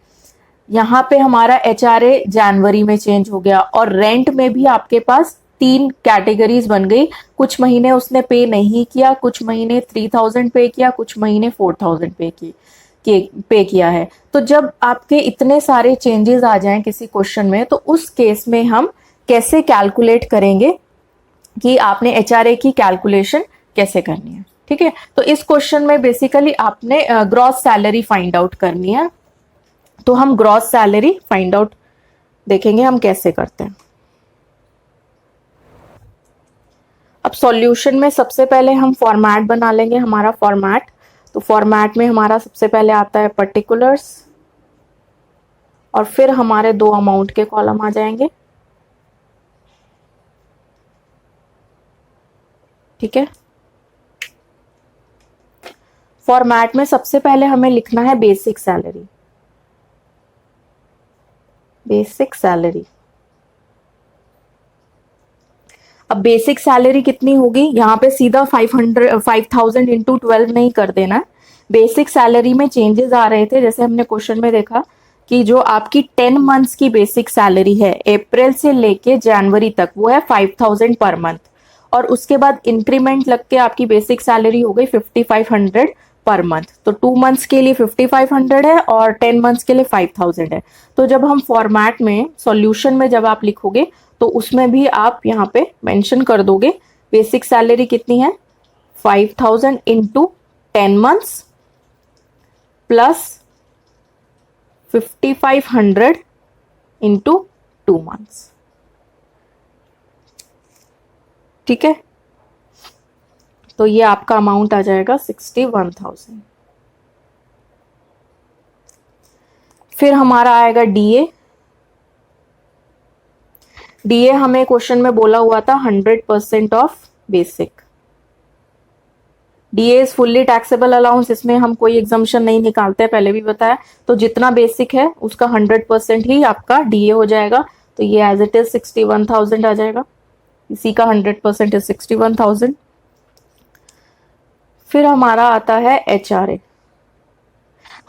यहाँ पे हमारा एचआरए जनवरी में चेंज हो गया, और रेंट में भी आपके पास 3 कैटेगरीज बन गई। कुछ महीने उसने पे नहीं किया, कुछ महीने 3000 पे किया, कुछ महीने 4000 पे किया है। तो जब आपके इतने सारे चेंजेस आ जाएं किसी क्वेश्चन में, तो उस केस में हम कैसे कैलकुलेट करेंगे कि आपने एचआरए की कैलकुलेशन कैसे करनी है। ठीक है, तो इस क्वेश्चन में बेसिकली आपने ग्रॉस सैलरी फाइंड आउट करनी है। तो हम ग्रॉस सैलरी फाइंड आउट देखेंगे हम कैसे करते हैं। अब सॉल्यूशन में सबसे पहले हम फॉर्मेट बना लेंगे, हमारा फॉर्मेट। तो फॉर्मेट में हमारा सबसे पहले आता है पर्टिकुलर्स, और फिर हमारे 2 अमाउंट के कॉलम आ जाएंगे। ठीक है, फॉर्मेट में सबसे पहले हमें लिखना है बेसिक सैलरी। बेसिक सैलरी, अब बेसिक सैलरी कितनी होगी, यहाँ पे सीधा 5000 इंटू 12 नहीं कर देना। बेसिक सैलरी में चेंजेस आ रहे थे, जैसे हमने क्वेश्चन में देखा कि जो आपकी 10 मंथ्स की बेसिक सैलरी है अप्रैल से लेके जनवरी तक, वो है 5000 पर मंथ, और उसके बाद इंक्रीमेंट लग के आपकी बेसिक सैलरी हो गई 5500 पर मंथ। तो 2 मंथ्स के लिए 5500 है और 10 मंथ्स के लिए 5000 है। तो जब हम फॉर्मेट में सॉल्यूशन में जब आप लिखोगे तो उसमें भी आप यहाँ पे मेंशन कर दोगे बेसिक सैलरी कितनी है, 5000 into 10 months plus 5500 into 2 months. ठीक है, तो ये आपका अमाउंट आ जाएगा 61,000। फिर हमारा आएगा डीए। डीए हमें क्वेश्चन में बोला हुआ था 100% of basic. DA is fully taxable allowance, इसमें हम कोई एग्जम्पशन नहीं निकालते, पहले भी बताया। तो जितना बेसिक है उसका 100% ही आपका डीए हो जाएगा। तो ये एज इट इज 61,000 आ जाएगा, इसी का 100% इज 61,000। फिर हमारा आता है एचआरए।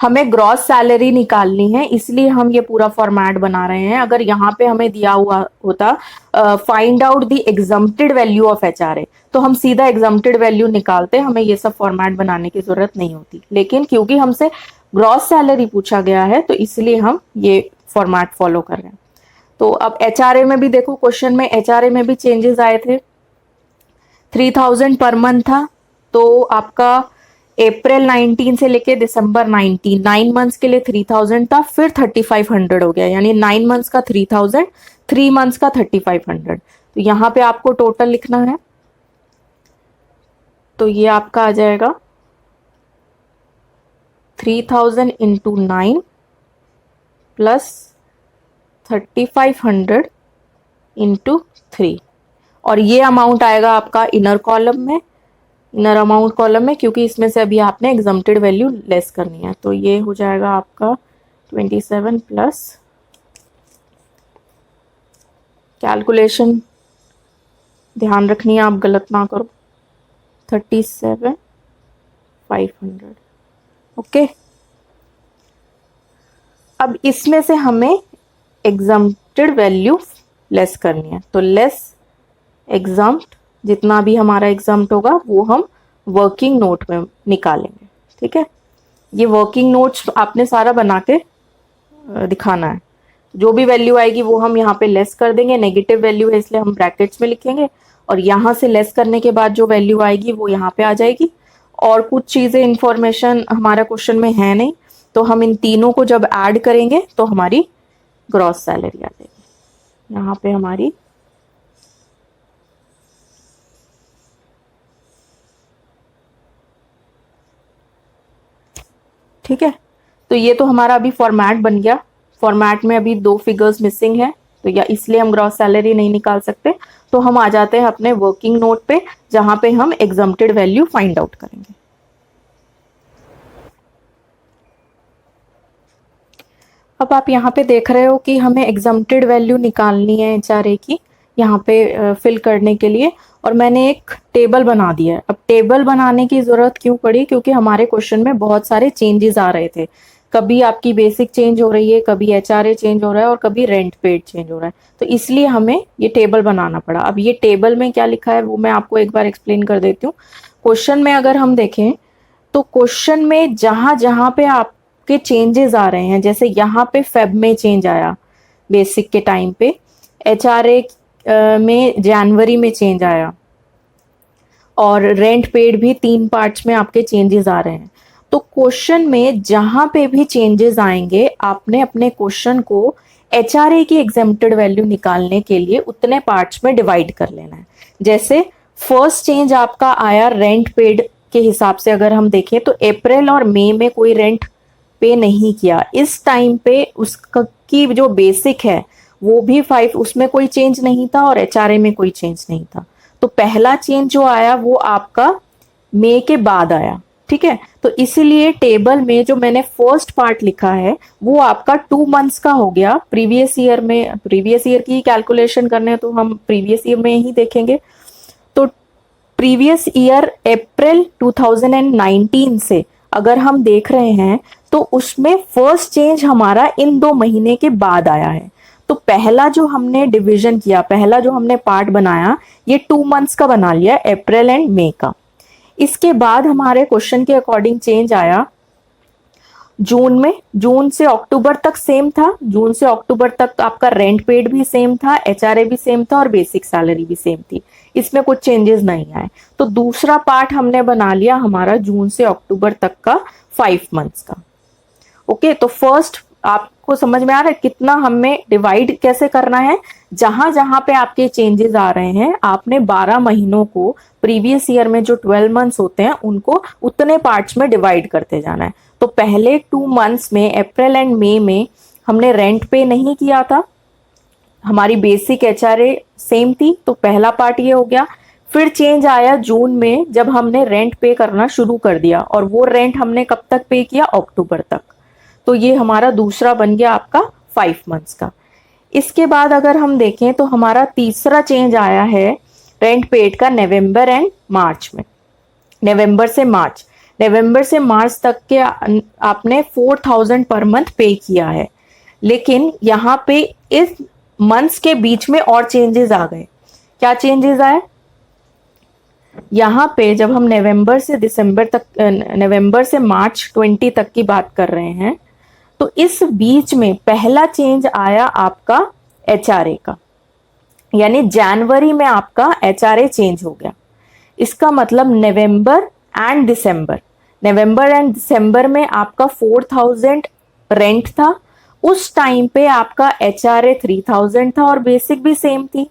हमें ग्रॉस सैलरी निकालनी है, इसलिए हम ये पूरा फॉर्मेट बना रहे हैं। अगर यहाँ पे हमें दिया हुआ होता find out the exempted value of HRA, तो हम सीधा एग्जम्प्टेड वैल्यू निकालते, हमें ये सब फॉर्मेट बनाने की जरूरत नहीं होती। लेकिन क्योंकि हमसे ग्रॉस सैलरी पूछा गया है तो इसलिए हम ये फॉर्मेट फॉलो कर रहे हैं। तो अब एचआरए में भी देखो, क्वेश्चन में एचआरए में भी चेंजेस आए थे। 3000 पर मंथ था, तो आपका अप्रैल 19 से लेके दिसंबर 19, 9 मंथ्स के लिए 3000 था, फिर 3500 हो गया, यानी 9 मंथ्स का 3000, 3 मंथ्स का 3500। तो यहाँ पे आपको टोटल लिखना है, तो ये आपका आ जाएगा 3000 इंटू 9 प्लस 3500 इंटू 3, और ये अमाउंट आएगा आपका इनर कॉलम में, इनर अमाउंट कॉलम में, क्योंकि इसमें से अभी आपने एग्जम्प्टेड वैल्यू लेस करनी है। तो ये हो जाएगा आपका 27 प्लस, कैलकुलेशन ध्यान रखनी है आप गलत ना करो, 37,500। ओके, अब इसमें से हमें एग्जम्प्टेड वैल्यू लेस करनी है, तो लेस एग्जम्प्ट, जितना भी हमारा एग्जम्प्ट होगा वो हम वर्किंग नोट में निकालेंगे। ठीक है, ये वर्किंग नोट्स आपने सारा बना के दिखाना है। जो भी वैल्यू आएगी वो हम यहाँ पे लेस कर देंगे, नेगेटिव वैल्यू है इसलिए हम ब्रैकेट्स में लिखेंगे, और यहाँ से लेस करने के बाद जो वैल्यू आएगी वो यहाँ पे आ जाएगी। और कुछ चीज़ें इंफॉर्मेशन हमारा क्वेश्चन में है नहीं, तो हम इन तीनों को जब ऐड करेंगे तो हमारी ग्रॉस सैलरी आ जाएगी। यहाँ पे हमारी ठीक है, तो ये तो हमारा अभी फॉर्मेट बन गया। फॉर्मेट में अभी 2 फिगर्स मिसिंग है, तो या इसलिए हम ग्रॉस सैलरी नहीं निकाल सकते। तो हम आ जाते हैं अपने वर्किंग नोट पे, जहां पे हम एग्जम्प्टेड वैल्यू फाइंड आउट करेंगे। अब आप यहाँ पे देख रहे हो कि हमें एग्जम्प्टेड वैल्यू निकालनी है एचआरए की, यहाँ पे फिल करने के लिए, और मैंने एक टेबल बना दिया है। अब टेबल बनाने की जरूरत क्यों पड़ी, क्योंकि हमारे क्वेश्चन में बहुत सारे चेंजेस आ रहे थे। कभी आपकी बेसिक चेंज हो रही है, कभी एचआरए चेंज हो रहा है, और कभी रेंट पेड चेंज हो रहा है, तो इसलिए हमें ये टेबल बनाना पड़ा। अब ये टेबल में क्या लिखा है वो मैं आपको एक बार एक्सप्लेन कर देती हूँ। क्वेश्चन में अगर हम देखें तो क्वेश्चन में जहां जहां पे आपके चेंजेस आ रहे हैं, जैसे यहाँ पे फेब में चेंज आया बेसिक के टाइम पे, एचआरए में जनवरी में चेंज आया, और रेंट पेड भी 3 पार्ट्स में आपके चेंजेस आ रहे हैं। तो क्वेश्चन में जहां पे भी चेंजेस आएंगे, आपने अपने क्वेश्चन को एचआरए की एग्जेम्प्टेड वैल्यू निकालने के लिए उतने पार्ट्स में डिवाइड कर लेना है। जैसे फर्स्ट चेंज आपका आया रेंट पेड के हिसाब से, अगर हम देखें तो अप्रैल और मई में कोई रेंट पे नहीं किया, इस टाइम पे उसका की जो बेसिक है वो भी 5, उसमें कोई चेंज नहीं था, और एचआरए में कोई चेंज नहीं था। तो पहला चेंज जो आया वो आपका मई के बाद आया। ठीक है, तो इसीलिए टेबल में जो मैंने फर्स्ट पार्ट लिखा है वो आपका 2 मंथ्स का हो गया। प्रीवियस ईयर में, प्रीवियस ईयर की कैलकुलेशन करने तो हम प्रीवियस ईयर में ही देखेंगे। तो प्रीवियस ईयर अप्रैल 2019 से अगर हम देख रहे हैं तो उसमें फर्स्ट चेंज हमारा इन 2 महीने के बाद आया है। तो पहला जो हमने डिवीजन किया, पहला जो हमने पार्ट बनाया, ये 2 मंथ्स का बना लिया, अप्रैल एंड मई का। इसके बाद हमारे क्वेश्चन के अकॉर्डिंग चेंज आया जून में, जून से अक्टूबर तक सेम था, जून से अक्टूबर तक आपका रेंट पेड भी सेम था, एचआरए भी सेम था, और बेसिक सैलरी भी सेम थी, इसमें कुछ चेंजेस नहीं आए। तो दूसरा पार्ट हमने बना लिया हमारा जून से अक्टूबर तक का 5 मंथ्स का। ओके, तो फर्स्ट आपको समझ में आ रहा है कितना हमें डिवाइड कैसे करना है। जहां जहां पे आपके चेंजेस आ रहे हैं, आपने 12 महीनों को, प्रीवियस ईयर में जो 12 मंथ्स होते हैं उनको उतने पार्ट्स में डिवाइड करते जाना है। तो पहले 2 मंथ्स में, अप्रैल एंड मई में, हमने रेंट पे नहीं किया था, हमारी बेसिक एचआरए सेम थी, तो पहला पार्ट ये हो गया। फिर चेंज आया जून में, जब हमने रेंट पे करना शुरू कर दिया, और वो रेंट हमने कब तक पे किया, अक्टूबर तक। तो ये हमारा दूसरा बन गया आपका 5 मंथ्स का। इसके बाद अगर हम देखें तो हमारा तीसरा चेंज आया है रेंट पेड का नवंबर एंड मार्च में, नवंबर से मार्च, नवंबर से मार्च तक के आपने 4000 पर मंथ पे किया है। लेकिन यहाँ पे इस मंथ्स के बीच में और चेंजेस आ गए। क्या चेंजेस आए, यहाँ पे जब हम नवंबर से दिसंबर तक, नवंबर से मार्च 20 तक की बात कर रहे हैं, तो इस बीच में पहला चेंज आया आपका एचआरए का, यानी जनवरी में आपका एचआरए चेंज हो गया। इसका मतलब नवंबर एंड दिसंबर, नवंबर एंड दिसंबर में आपका 4000 रेंट था, उस टाइम पे आपका HRA 3000 था और बेसिक भी सेम थी।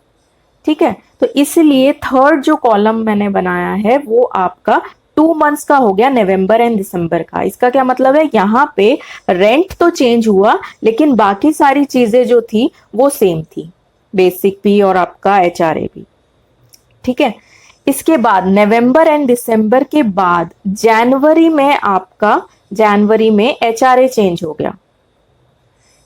ठीक है, तो इसलिए थर्ड जो कॉलम मैंने बनाया है वो आपका 2 मंथ्स का हो गया, नवंबर एंड दिसंबर का। इसका क्या मतलब है, यहाँ पे रेंट तो चेंज हुआ लेकिन बाकी सारी चीजें जो थी वो सेम थी, बेसिक भी और आपका HRA भी। ठीक है, इसके बाद नवंबर एंड दिसंबर के बाद जनवरी में HRA चेंज हो गया।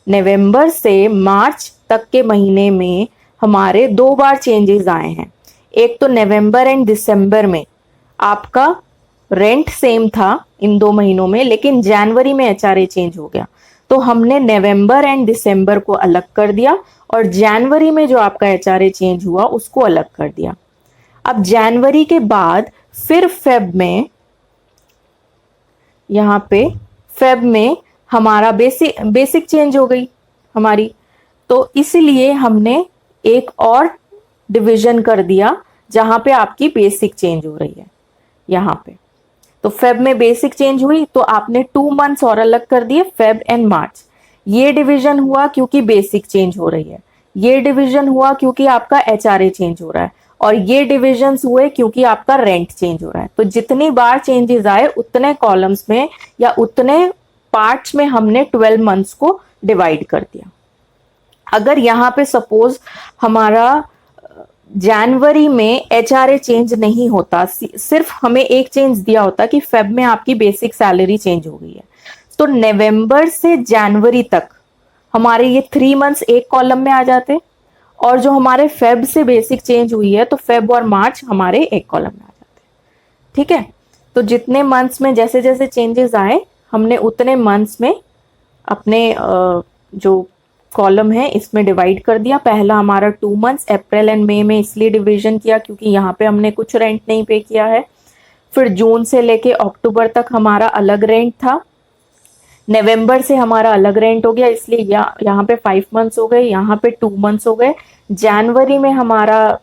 नवंबर से मार्च तक के महीने में हमारे 2 बार चेंजेस आए हैं। एक तो नवंबर एंड दिसंबर में आपका रेंट सेम था इन 2 महीनों में, लेकिन जनवरी में HRA चेंज हो गया, तो हमने नवंबर एंड दिसंबर को अलग कर दिया और जनवरी में जो आपका HRA चेंज हुआ उसको अलग कर दिया। अब जनवरी के बाद फिर यहाँ पे फेब में हमारा बेसिक चेंज हो गई हमारी, तो इसलिए हमने एक और डिवीजन कर दिया जहां पे आपकी बेसिक चेंज हो रही है यहाँ पे। तो फेब में बेसिक चेंज हुई तो आपने 2 मंथ्स और अलग कर दिए, फेब एंड मार्च। ये डिवीजन हुआ क्योंकि बेसिक चेंज हो रही है, ये डिवीजन हुआ क्योंकि आपका HRA चेंज हो रहा है, और ये डिविजन्स हुए क्योंकि आपका रेंट चेंज हो रहा है। तो जितनी बार चेंजेस आए उतने कॉलम्स में या उतने पार्ट्स में हमने 12 मंथ्स को डिवाइड कर दिया। अगर यहाँ पे सपोज हमारा जनवरी में HRA चेंज नहीं होता, सिर्फ हमें एक चेंज दिया होता कि फेब में आपकी बेसिक सैलरी चेंज हो गई है, तो नवंबर से जनवरी तक हमारे ये 3 मंथ्स एक कॉलम में आ जाते, और जो हमारे फेब से बेसिक चेंज हुई है तो फेब और मार्च हमारे एक कॉलम में आ जाते हैं। ठीक है, तो जितने मंथ्स में जैसे जैसे चेंजेस आए हमने उतने मंथ्स में अपने जो कॉलम है इसमें डिवाइड कर दिया। पहला हमारा 2 मंथ्स अप्रैल एंड मई में इसलिए डिवीजन किया क्योंकि यहाँ पे हमने कुछ रेंट नहीं पे किया है। फिर जून से लेके अक्टूबर तक हमारा अलग रेंट था, नवंबर से हमारा अलग रेंट हो गया इसलिए यहाँ पे 5 मंथ्स हो गए, यहाँ पे 2 मंथ्स हो गए। जनवरी में हमारा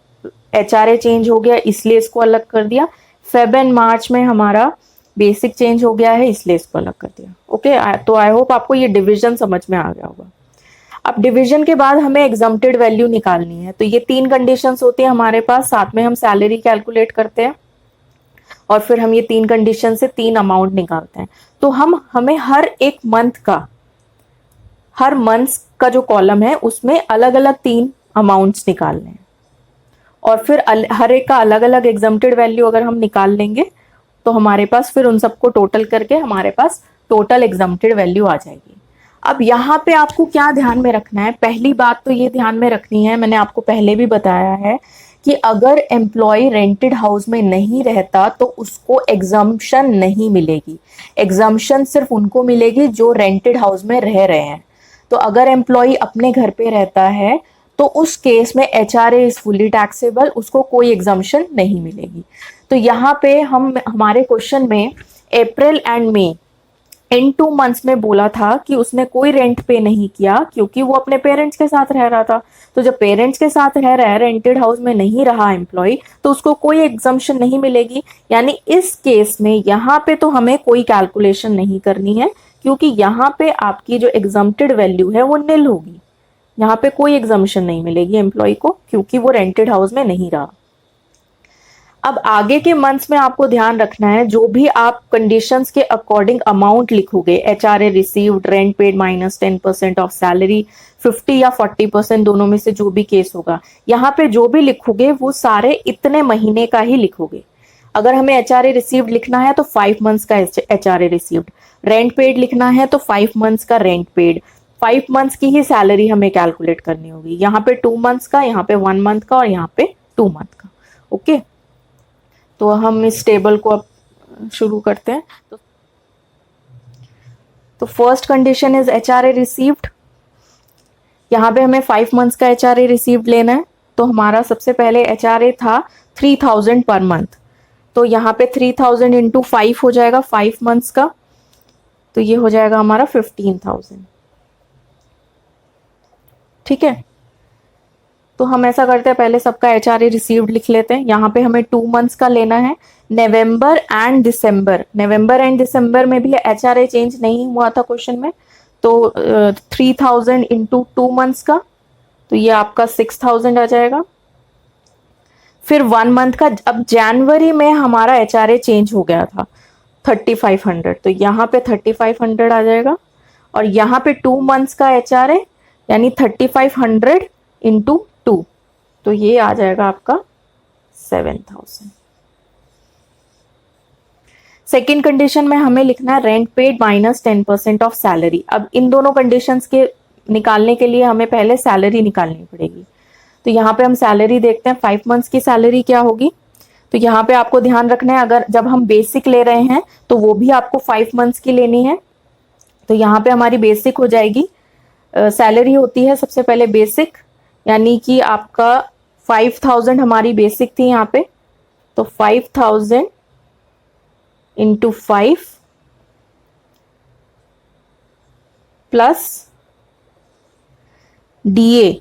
HRA चेंज हो गया इसलिए इसको अलग कर दिया। फेब एंड मार्च में हमारा बेसिक चेंज हो गया है इसलिए इसको अलग कर दिया। ओके, तो आई होप आपको ये डिवीजन समझ में आ गया होगा। अब डिवीजन के बाद हमें एग्जम्प्टेड वैल्यू निकालनी है, तो ये 3 कंडीशंस होती है हमारे पास, साथ में हम सैलरी कैलकुलेट करते हैं और फिर हम ये 3 कंडीशन से 3 अमाउंट निकालते हैं। तो हमें हर मंथ का जो कॉलम है उसमें अलग अलग 3 अमाउंट्स निकालने हैं और फिर हर एक का अलग अलग एग्जम्प्टेड वैल्यू अगर हम निकाल लेंगे तो हमारे पास फिर उन सबको टोटल करके हमारे पास टोटल एग्जम्प्टेड वैल्यू आ जाएगी। अब यहाँ पे आपको क्या ध्यान में रखना है, पहली बात तो ये ध्यान में रखनी है, मैंने आपको पहले भी बताया है कि अगर एम्प्लॉय रेंटेड हाउस में नहीं रहता तो उसको एग्जम्पशन नहीं मिलेगी। एग्जम्पशन सिर्फ उनको मिलेगी जो रेंटेड हाउस में रह रहे हैं। तो अगर एम्प्लॉय अपने घर पे रहता है तो उस केस में HRA इज फुली टैक्सेबल, उसको कोई एग्जम्पशन नहीं मिलेगी। तो यहाँ पे हमारे क्वेश्चन में अप्रैल एंड मई इन 2 मंथ्स में बोला था कि उसने कोई रेंट पे नहीं किया क्योंकि वो अपने पेरेंट्स के साथ रह रहा था। तो जब पेरेंट्स के साथ रह रहा है, रेंटेड हाउस में नहीं रहा एम्प्लॉय, तो उसको कोई एग्जम्पशन नहीं मिलेगी। यानी इस केस में यहाँ पे तो हमें कोई कैलकुलेशन नहीं करनी है क्योंकि यहाँ पे आपकी जो एग्जम्प्टेड वैल्यू है वो निल होगी। यहाँ पे कोई एग्जम्पशन नहीं मिलेगी एम्प्लॉय को क्योंकि वो रेंटेड हाउस में नहीं रहा। अब आगे के मंथ्स में आपको ध्यान रखना है, जो भी आप कंडीशंस के अकॉर्डिंग अमाउंट लिखोगे, HRA received, rent paid minus 10% of salary, 50 या 40% दोनों में से जो भी केस होगा, यहाँ पे जो भी लिखोगे वो सारे इतने महीने का ही लिखोगे। अगर हमें HRA रिसीव्ड लिखना है तो 5 मंथ्स का HRA रिसीव्ड, रेंट पेड लिखना है तो 5 मंथ्स का रेंट पेड, 5 मंथ्स की ही सैलरी हमें कैलकुलेट करनी होगी। यहाँ पे 2 मंथ्स का, यहाँ पे 1 मंथ का और यहाँ पे 2 मंथ का। ओके, तो हम इस टेबल को अब शुरू करते हैं। तो first condition is HRA received. यहाँ पे हमें 5 मंथ्स का HRA रिसीव्ड लेना है, तो हमारा सबसे पहले HRA था 3000 पर मंथ, तो यहाँ पे 3000 इंटू 5 हो जाएगा 5 मंथ्स का, तो ये हो जाएगा हमारा 15,000। ठीक है, तो हम ऐसा करते हैं, पहले सबका HRA रिसीव्ड लिख लेते हैं। यहाँ पे हमें 2 मंथ्स का लेना है, नवंबर एंड दिसंबर। नवंबर एंड दिसंबर में भी HRA चेंज नहीं हुआ था क्वेश्चन में, तो 3000 इंटू 2 मंथ्स का, तो ये आपका 6000 आ जाएगा। फिर 1 मंथ का, अब जनवरी में हमारा HRA चेंज हो गया था 3500, तो यहाँ पे 3500 आ जाएगा। और यहाँ पे 2 मंथ्स का HRA यानी 3500 इंटू 2, तो ये आ जाएगा आपका 7000। सेकेंड कंडीशन में हमें लिखना है rent paid minus 10% of salary. अब इन दोनों कंडीशंस के निकालने के लिए हमें पहले सैलरी निकालनी पड़ेगी। तो यहाँ पे हम सैलरी देखते हैं, 5 मंथ्स की सैलरी क्या होगी। तो यहाँ पे आपको ध्यान रखना है, अगर जब हम बेसिक ले रहे हैं तो वो भी आपको 5 मंथ्स की लेनी है। तो यहाँ पे हमारी बेसिक हो जाएगी, सैलरी होती है सबसे पहले बेसिक, यानी कि आपका 5000 हमारी बेसिक थी यहाँ पे, तो 5000 इंटू 5 प्लस DA।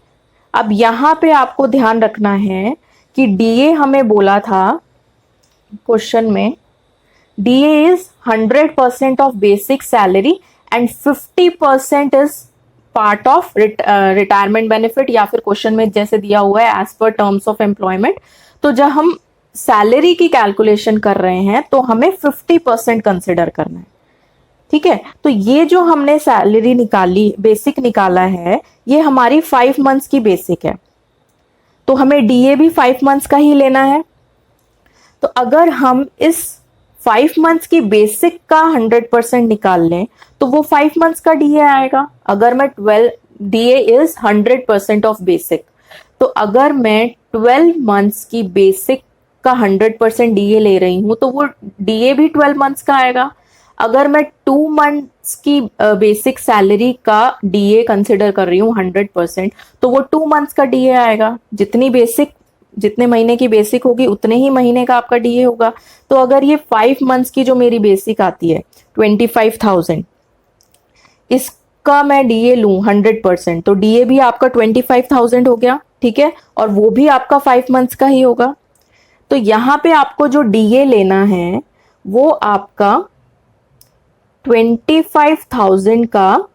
अब यहां पे आपको ध्यान रखना है कि DA हमें बोला था क्वेश्चन में, DA is 100% of basic salary and 50% is part of retirement benefit, या फिर क्वेश्चन में जैसे दिया हुआ है as per terms of employment. तो जब हम सैलरी की कैलकुलेशन कर रहे हैं तो हमें 50% कंसिडर करना है, ठीक है। तो ये जो हमने सैलरी निकाली, बेसिक निकाला है, ये हमारी 5 मंथ्स की बेसिक है, तो हमें DA भी 5 मंथ्स का ही लेना है। तो अगर हम इस 5 मंथ्स की बेसिक का 100% निकाल लें तो वो 5 मंथ्स का DA आएगा। अगर मैं DA इज 100% ऑफ बेसिक, तो अगर मैं 12 मंथ्स की बेसिक का 100% DA ले रही हूं तो वो DA भी 12 मंथ्स का आएगा। अगर मैं 2 मंथ्स की बेसिक सैलरी का DA कंसिडर कर रही हूँ 100%, तो वो 2 मंथ्स का DA आएगा। जितने महीने की बेसिक होगी उतने ही महीने का आपका DA होगा। तो अगर ये 5 मंथ्स की जो मेरी बेसिक आती है 25,000, इसका मैं DA लूं 100%, तो DA भी आपका 25,000 हो गया, ठीक है, और वो भी आपका 5 मंथ्स का ही होगा। तो यहां पे आपको जो DA लेना है वो आपका 25,000 का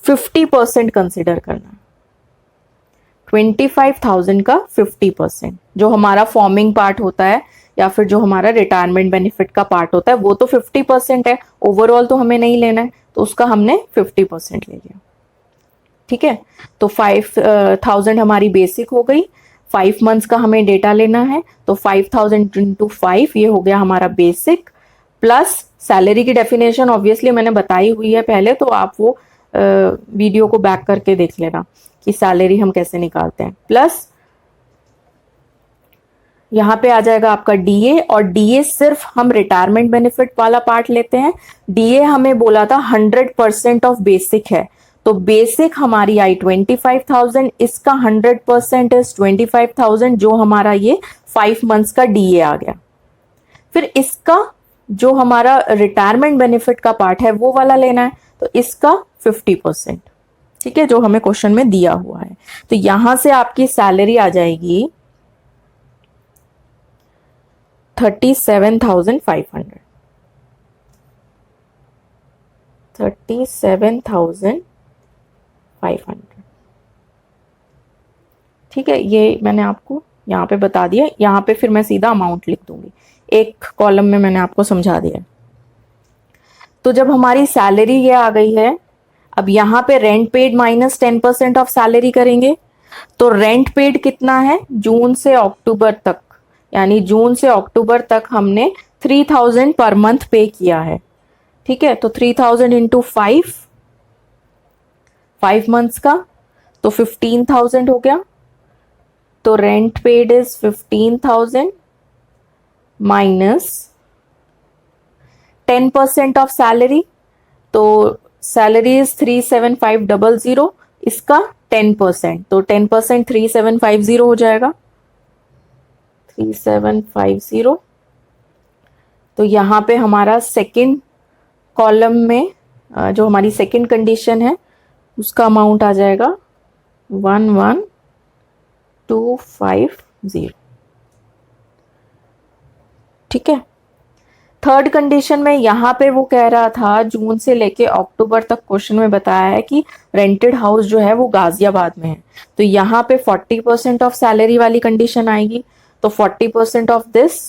50% कंसिडर करना, 25,000 का 50%, जो हमारा फॉर्मिंग पार्ट होता है या फिर जो हमारा रिटायरमेंट बेनिफिट का पार्ट होता है वो तो 50% है, ओवरऑल तो हमें नहीं लेना है, तो उसका हमने 50% ले लिया, ठीक है। तो 5,000 हमारी बेसिक हो गई, 5 मंथ्स का हमें डेटा लेना है, तो 5,000 इंटू 5 ये हो गया हमारा बेसिक, प्लस सैलरी की डेफिनेशन ऑब्वियसली मैंने बताई हुई है पहले, तो आप वो वीडियो को बैक करके देख लेना कि सैलरी हम कैसे निकालते हैं। प्लस यहाँ पे आ जाएगा आपका DA, और DA सिर्फ हम रिटायरमेंट बेनिफिट वाला पार्ट लेते हैं। DA हमें बोला था 100% ऑफ बेसिक है, तो बेसिक हमारी आई 25,000, इसका 100% इज 25,000, जो हमारा ये 5 मंथ्स का DA आ गया। फिर इसका जो हमारा रिटायरमेंट बेनिफिट का पार्ट है वो वाला लेना है, तो इसका 50%, ठीक है, जो हमें क्वेश्चन में दिया हुआ है। तो यहां से आपकी सैलरी आ जाएगी 37,500, 37,500, ठीक है। ये मैंने आपको यहाँ पे बता दिया, यहाँ पे फिर मैं सीधा अमाउंट लिख दूंगी, एक कॉलम में मैंने आपको समझा दिया। तो जब हमारी सैलरी ये आ गई है, अब यहाँ पे rent paid minus 10% of salary करेंगे, तो रेंट पेड कितना है जून से अक्टूबर तक, यानी जून से अक्टूबर तक हमने 3,000 पर मंथ पे किया है, ठीक है। तो 3,000 इंटू 5 मंथ्स का, तो 15,000 हो गया। तो rent paid is 15,000 minus 10% of salary, तो सैलरी इज 37,500, इसका 10%, तो 10% 3750 हो जाएगा, 3750। तो यहाँ पे हमारा सेकंड कॉलम में जो हमारी सेकंड कंडीशन है उसका अमाउंट आ जाएगा 11,000, 250। ठीक है। थर्ड कंडीशन में यहाँ पे वो कह रहा था जून से लेके अक्टूबर तक क्वेश्चन में बताया है कि रेंटेड हाउस जो है वो गाजियाबाद में है, तो यहाँ पे 40% ऑफ सैलरी वाली कंडीशन आएगी, तो 40% ऑफ दिस,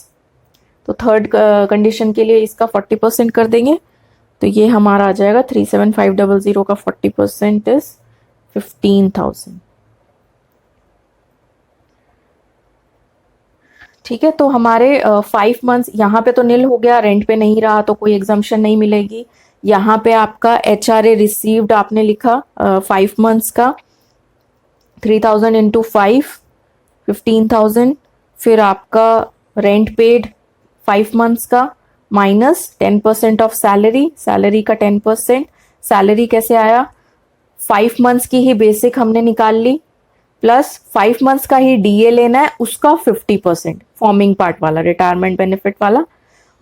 तो थर्ड कंडीशन के लिए इसका 40% कर देंगे, तो ये हमारा आ जाएगा 37500 का 40% इज 15,000। ठीक है, तो हमारे 5 मंथ्स यहाँ पे तो नील हो गया, रेंट पे नहीं रहा तो कोई एग्जाम्पशन नहीं मिलेगी। यहाँ पे आपका HRA रिसीव्ड आपने लिखा 5 मंथ्स का, 3,000 इंटू 5, 15,000, फिर आपका रेंट पेड 5 मंथ्स का माइनस 10% ऑफ सैलरी, सैलरी का 10%। सैलरी कैसे आया, 5 मंथ्स की ही बेसिक हमने निकाल ली, प्लस 5 मंथ्स का ही DA लेना है, उसका 50% फॉर्मिंग पार्ट वाला, रिटायरमेंट बेनिफिट वाला,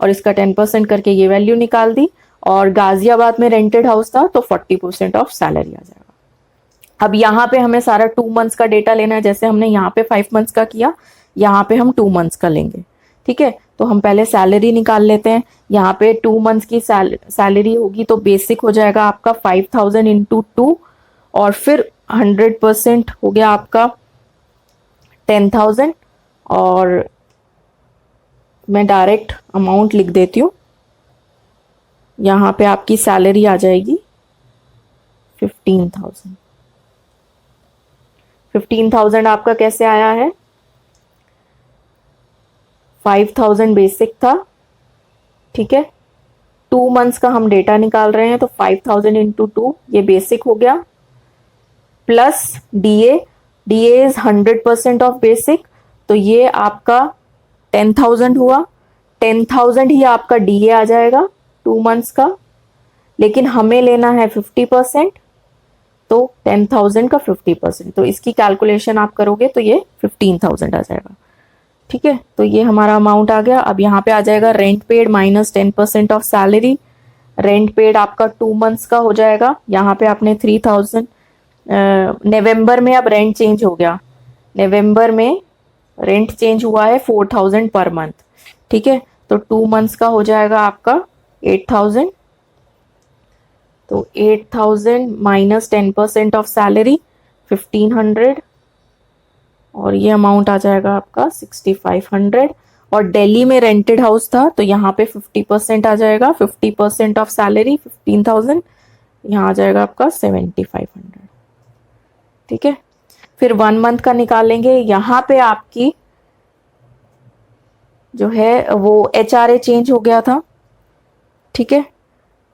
और इसका 10% करके ये वैल्यू निकाल दी। और गाजियाबाद में रेंटेड हाउस था तो 40% ऑफ सैलरी आ जाएगा। अब यहाँ पे हमें सारा 2 मंथ्स का डेटा लेना है, जैसे हमने यहाँ पे 5 मंथ्स का किया, यहाँ पे हम 2 मंथ्स का लेंगे। ठीक है, तो हम पहले सैलरी निकाल लेते हैं। यहाँ पे 2 मंथ्स की सैलरी होगी तो बेसिक हो जाएगा आपका 5,000 इंटू 2, और फिर 100% हो गया आपका 10,000, और मैं डायरेक्ट अमाउंट लिख देती हूँ। यहाँ पे आपकी सैलरी आ जाएगी 15,000। 15,000 आपका कैसे आया है, 5,000 बेसिक था। ठीक है, 2 मंथ्स का हम डेटा निकाल रहे हैं, तो 5,000 इंटू 2 ये बेसिक हो गया, plus DA, DA is 100% of basic, तो ये आपका 10,000 हुआ। 10,000 ही आपका DA आ जाएगा 2 मंथ्स का, लेकिन हमें लेना है 50%, तो 10,000 का 50%, तो इसकी कैलकुलेशन आप करोगे तो ये 15,000 आ जाएगा। ठीक है, तो ये हमारा अमाउंट आ गया। अब यहाँ पे आ जाएगा rent paid minus 10% of salary. Rent paid आपका 2 मंथ्स का हो जाएगा, यहाँ पे आपने 3,000, नवंबर में अब रेंट चेंज हो गया, नवंबर में रेंट चेंज हुआ है 4,000 पर मंथ। ठीक है, तो 2 मंथ्स का हो जाएगा आपका 8,000, तो 8,000 माइनस 10% ऑफ सैलरी 1,500, और ये अमाउंट आ जाएगा आपका 6,500। और दिल्ली में रेंटेड हाउस था तो यहाँ पे 50% आ जाएगा, 50% ऑफ सैलरी 15,000, यहाँ आ जाएगा आपका 7,500। ठीक है, फिर 1 मंथ का निकालेंगे। यहाँ पे आपकी जो है वो HRA चेंज हो गया था। ठीक है,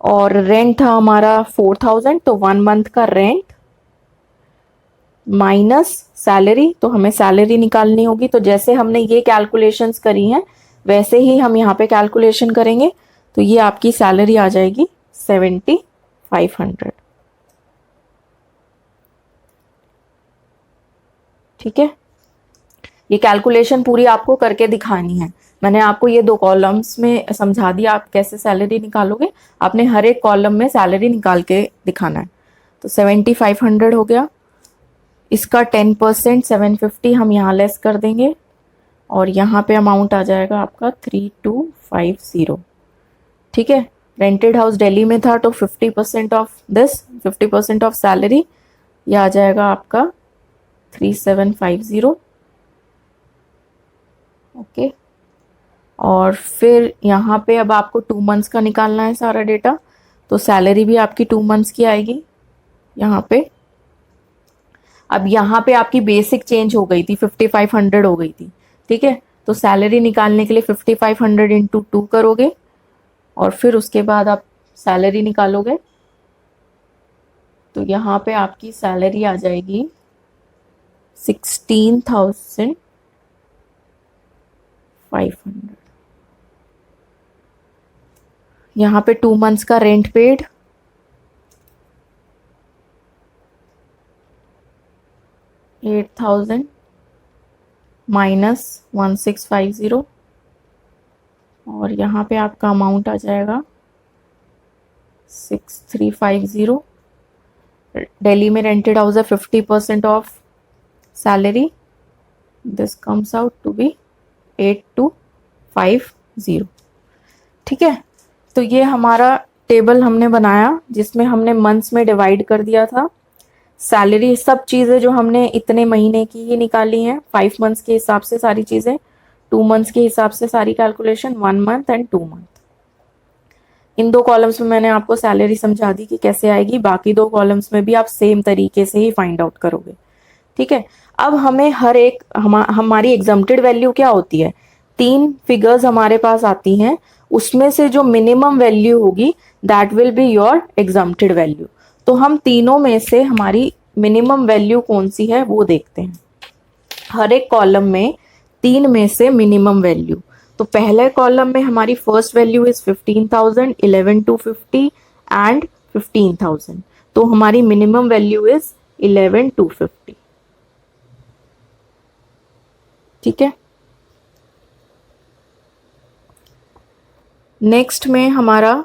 और रेंट था हमारा 4,000, तो 1 मंथ का रेंट माइनस सैलरी, तो हमें सैलरी निकालनी होगी, तो जैसे हमने ये कैलकुलेशंस करी हैं वैसे ही हम यहाँ पे कैलकुलेशन करेंगे, तो ये आपकी सैलरी आ जाएगी 7,500। ठीक है, ये कैलकुलेशन पूरी आपको करके दिखानी है। मैंने आपको ये 2 कॉलम्स में समझा दिया आप कैसे सैलरी निकालोगे, आपने हर एक कॉलम में सैलरी निकाल के दिखाना है। तो 7,500 हो गया, इसका 10% 750 हम यहाँ लेस कर देंगे, और यहाँ पे अमाउंट आ जाएगा आपका 3,250। ठीक है, रेंटेड हाउस दिल्ली में था तो 50% ऑफ दिस, 50% ऑफ सैलरी, ये आ जाएगा आपका 3,750। ओके, और फिर यहाँ पे अब आपको 2 मंथ्स का निकालना है सारा डेटा, तो सैलरी भी आपकी 2 मंथ्स की आएगी यहाँ पे। अब यहाँ पे आपकी बेसिक चेंज हो गई थी, 5,500 हो गई थी। ठीक है, तो सैलरी निकालने के लिए 5,500 इंटू 2 करोगे, और फिर उसके बाद आप सैलरी निकालोगे, तो यहाँ पे आपकी सैलरी आ जाएगी 16,500। यहाँ पे 2 मंथ्स का रेंट पेड, $8,000 माइनस 1,650, और यहाँ पे आपका अमाउंट आ जाएगा 6,350। दिल्ली में रेंटेड हाउस है, 50% of salary, this comes out to be 8250। ठीक है, तो ये हमारा टेबल हमने बनाया जिसमें हमने मंथ्स में डिवाइड कर दिया था। सैलरी सब चीज़ें जो हमने इतने महीने की ही निकाली हैं, 5 मंथ्स के हिसाब से सारी चीज़ें, 2 मंथ्स के हिसाब से सारी calculation, 1 month and 2 month. In 2 columns में मैंने आपको सैलरी समझा दी कि कैसे आएगी, बाकी 2 कॉलम्स में भी आप सेम तरीके से ही फाइंड आउट करोगे। ठीक है, अब हमें हर एक हमारी एग्जम्प्टेड वैल्यू क्या होती है, 3 फिगर्स हमारे पास आती हैं, उसमें से जो मिनिमम वैल्यू होगी that will be your exempted value. तो हम तीनों में से हमारी मिनिमम वैल्यू कौन सी है वो देखते हैं। हर एक कॉलम में 3 में से मिनिमम वैल्यू, तो पहले कॉलम में हमारी फर्स्ट वैल्यू इज 15,000, 11,250 एंड 15,000, तो हमारी मिनिमम वैल्यू इज 11,250। ठीक है, नेक्स्ट में हमारा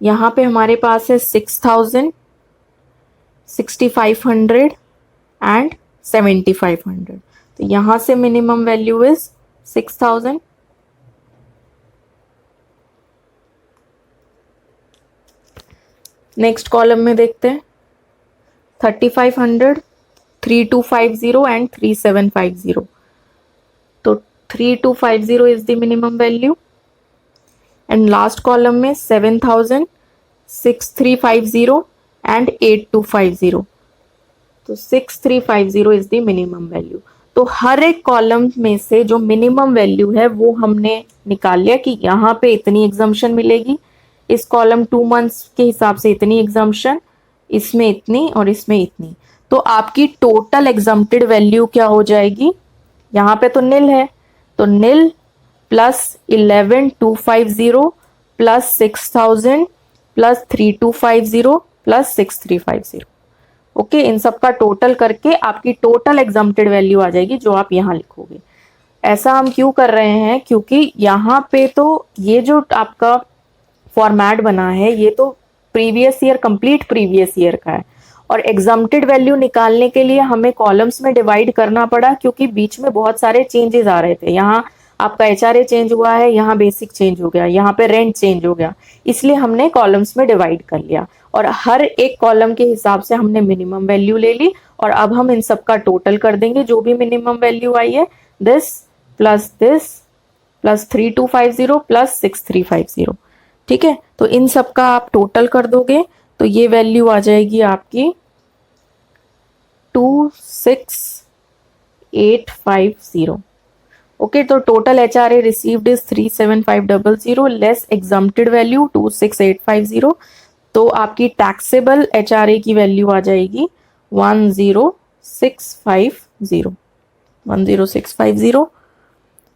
यहाँ पे हमारे पास है 6,000, 6,500 एंड 7,500, तो यहाँ से minimum value is 6,000। Next column में देखते हैं 3,500, 3,250 एंड 3,750, तो 3,250 is the minimum value. And last column में 7,000, 6,350 एंड 8,250, तो 6,350 इज द मिनिमम वैल्यू। तो हर एक कॉलम में से जो मिनिमम वैल्यू है वो हमने निकाल लिया कि यहाँ पे इतनी एग्जम्पशन मिलेगी, इस कॉलम 2 मंथ्स के हिसाब से इतनी एग्जम्पशन, इसमें इतनी और इसमें इतनी। तो आपकी टोटल एग्जम्प्टेड वैल्यू क्या हो जाएगी, यहाँ पे तो निल है, तो nil plus 11,250 plus 6,000 plus 3,250 plus 6,350। Okay, इन सब का टोटल करके आपकी टोटल एग्जम्प्टेड वैल्यू आ जाएगी जो आप यहाँ लिखोगे। ऐसा हम क्यों कर रहे हैं, क्योंकि यहाँ पे तो ये जो आपका फॉर्मेट बना है ये तो previous year, complete previous year का है, और एग्जम्प्टेड वैल्यू निकालने के लिए हमें कॉलम्स में डिवाइड करना पड़ा क्योंकि बीच में बहुत सारे चेंजेस आ रहे थे। यहाँ आपका HRA चेंज हुआ है, यहाँ बेसिक चेंज हो गया, यहाँ पे रेंट चेंज हो गया, इसलिए हमने कॉलम्स में डिवाइड कर लिया और हर एक कॉलम के हिसाब से हमने मिनिमम वैल्यू ले ली। और अब हम इन सब का टोटल कर देंगे, जो भी मिनिमम वैल्यू आई है, दिस प्लस 3,250 प्लस 6,350। ठीक है, तो इन सब का आप टोटल कर दोगे तो ये वैल्यू आ जाएगी आपकी 26,850। ओके, तो total HRA received is 3,7500 less exempted value 26,850, तो आपकी टैक्सेबल HRA की वैल्यू आ जाएगी 10,650।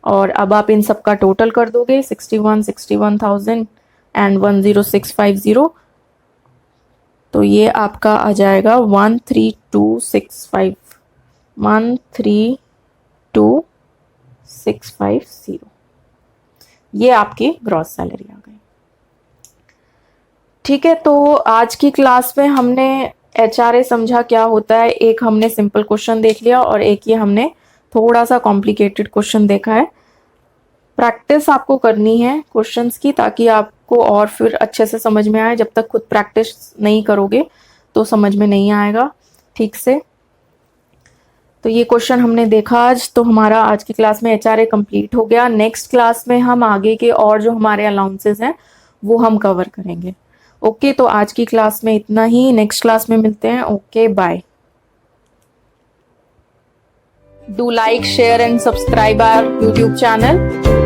और अब आप इन सब का टोटल कर दोगे 61,000 एंड 10,650, तो ये आपका आ जाएगा 132650। ये आपकी ग्रॉस सैलरी आ गई। ठीक है, तो आज की क्लास में हमने HRA समझा क्या होता है, एक हमने सिंपल क्वेश्चन देख लिया और एक ये हमने थोड़ा सा कॉम्प्लिकेटेड क्वेश्चन देखा है। प्रैक्टिस आपको करनी है क्वेश्चंस की ताकि आपको और फिर अच्छे से समझ में आए। जब तक खुद प्रैक्टिस नहीं करोगे तो समझ में नहीं आएगा ठीक से। तो ये क्वेश्चन हमने देखा आज, तो हमारा आज की क्लास में HRA कंप्लीट हो गया। नेक्स्ट क्लास में हम आगे के और जो हमारे अलाउंसेस हैं वो हम कवर करेंगे। ओके, तो आज की क्लास में इतना ही, नेक्स्ट क्लास में मिलते हैं। Okay, bye. Do like, share and subscribe our YouTube channel.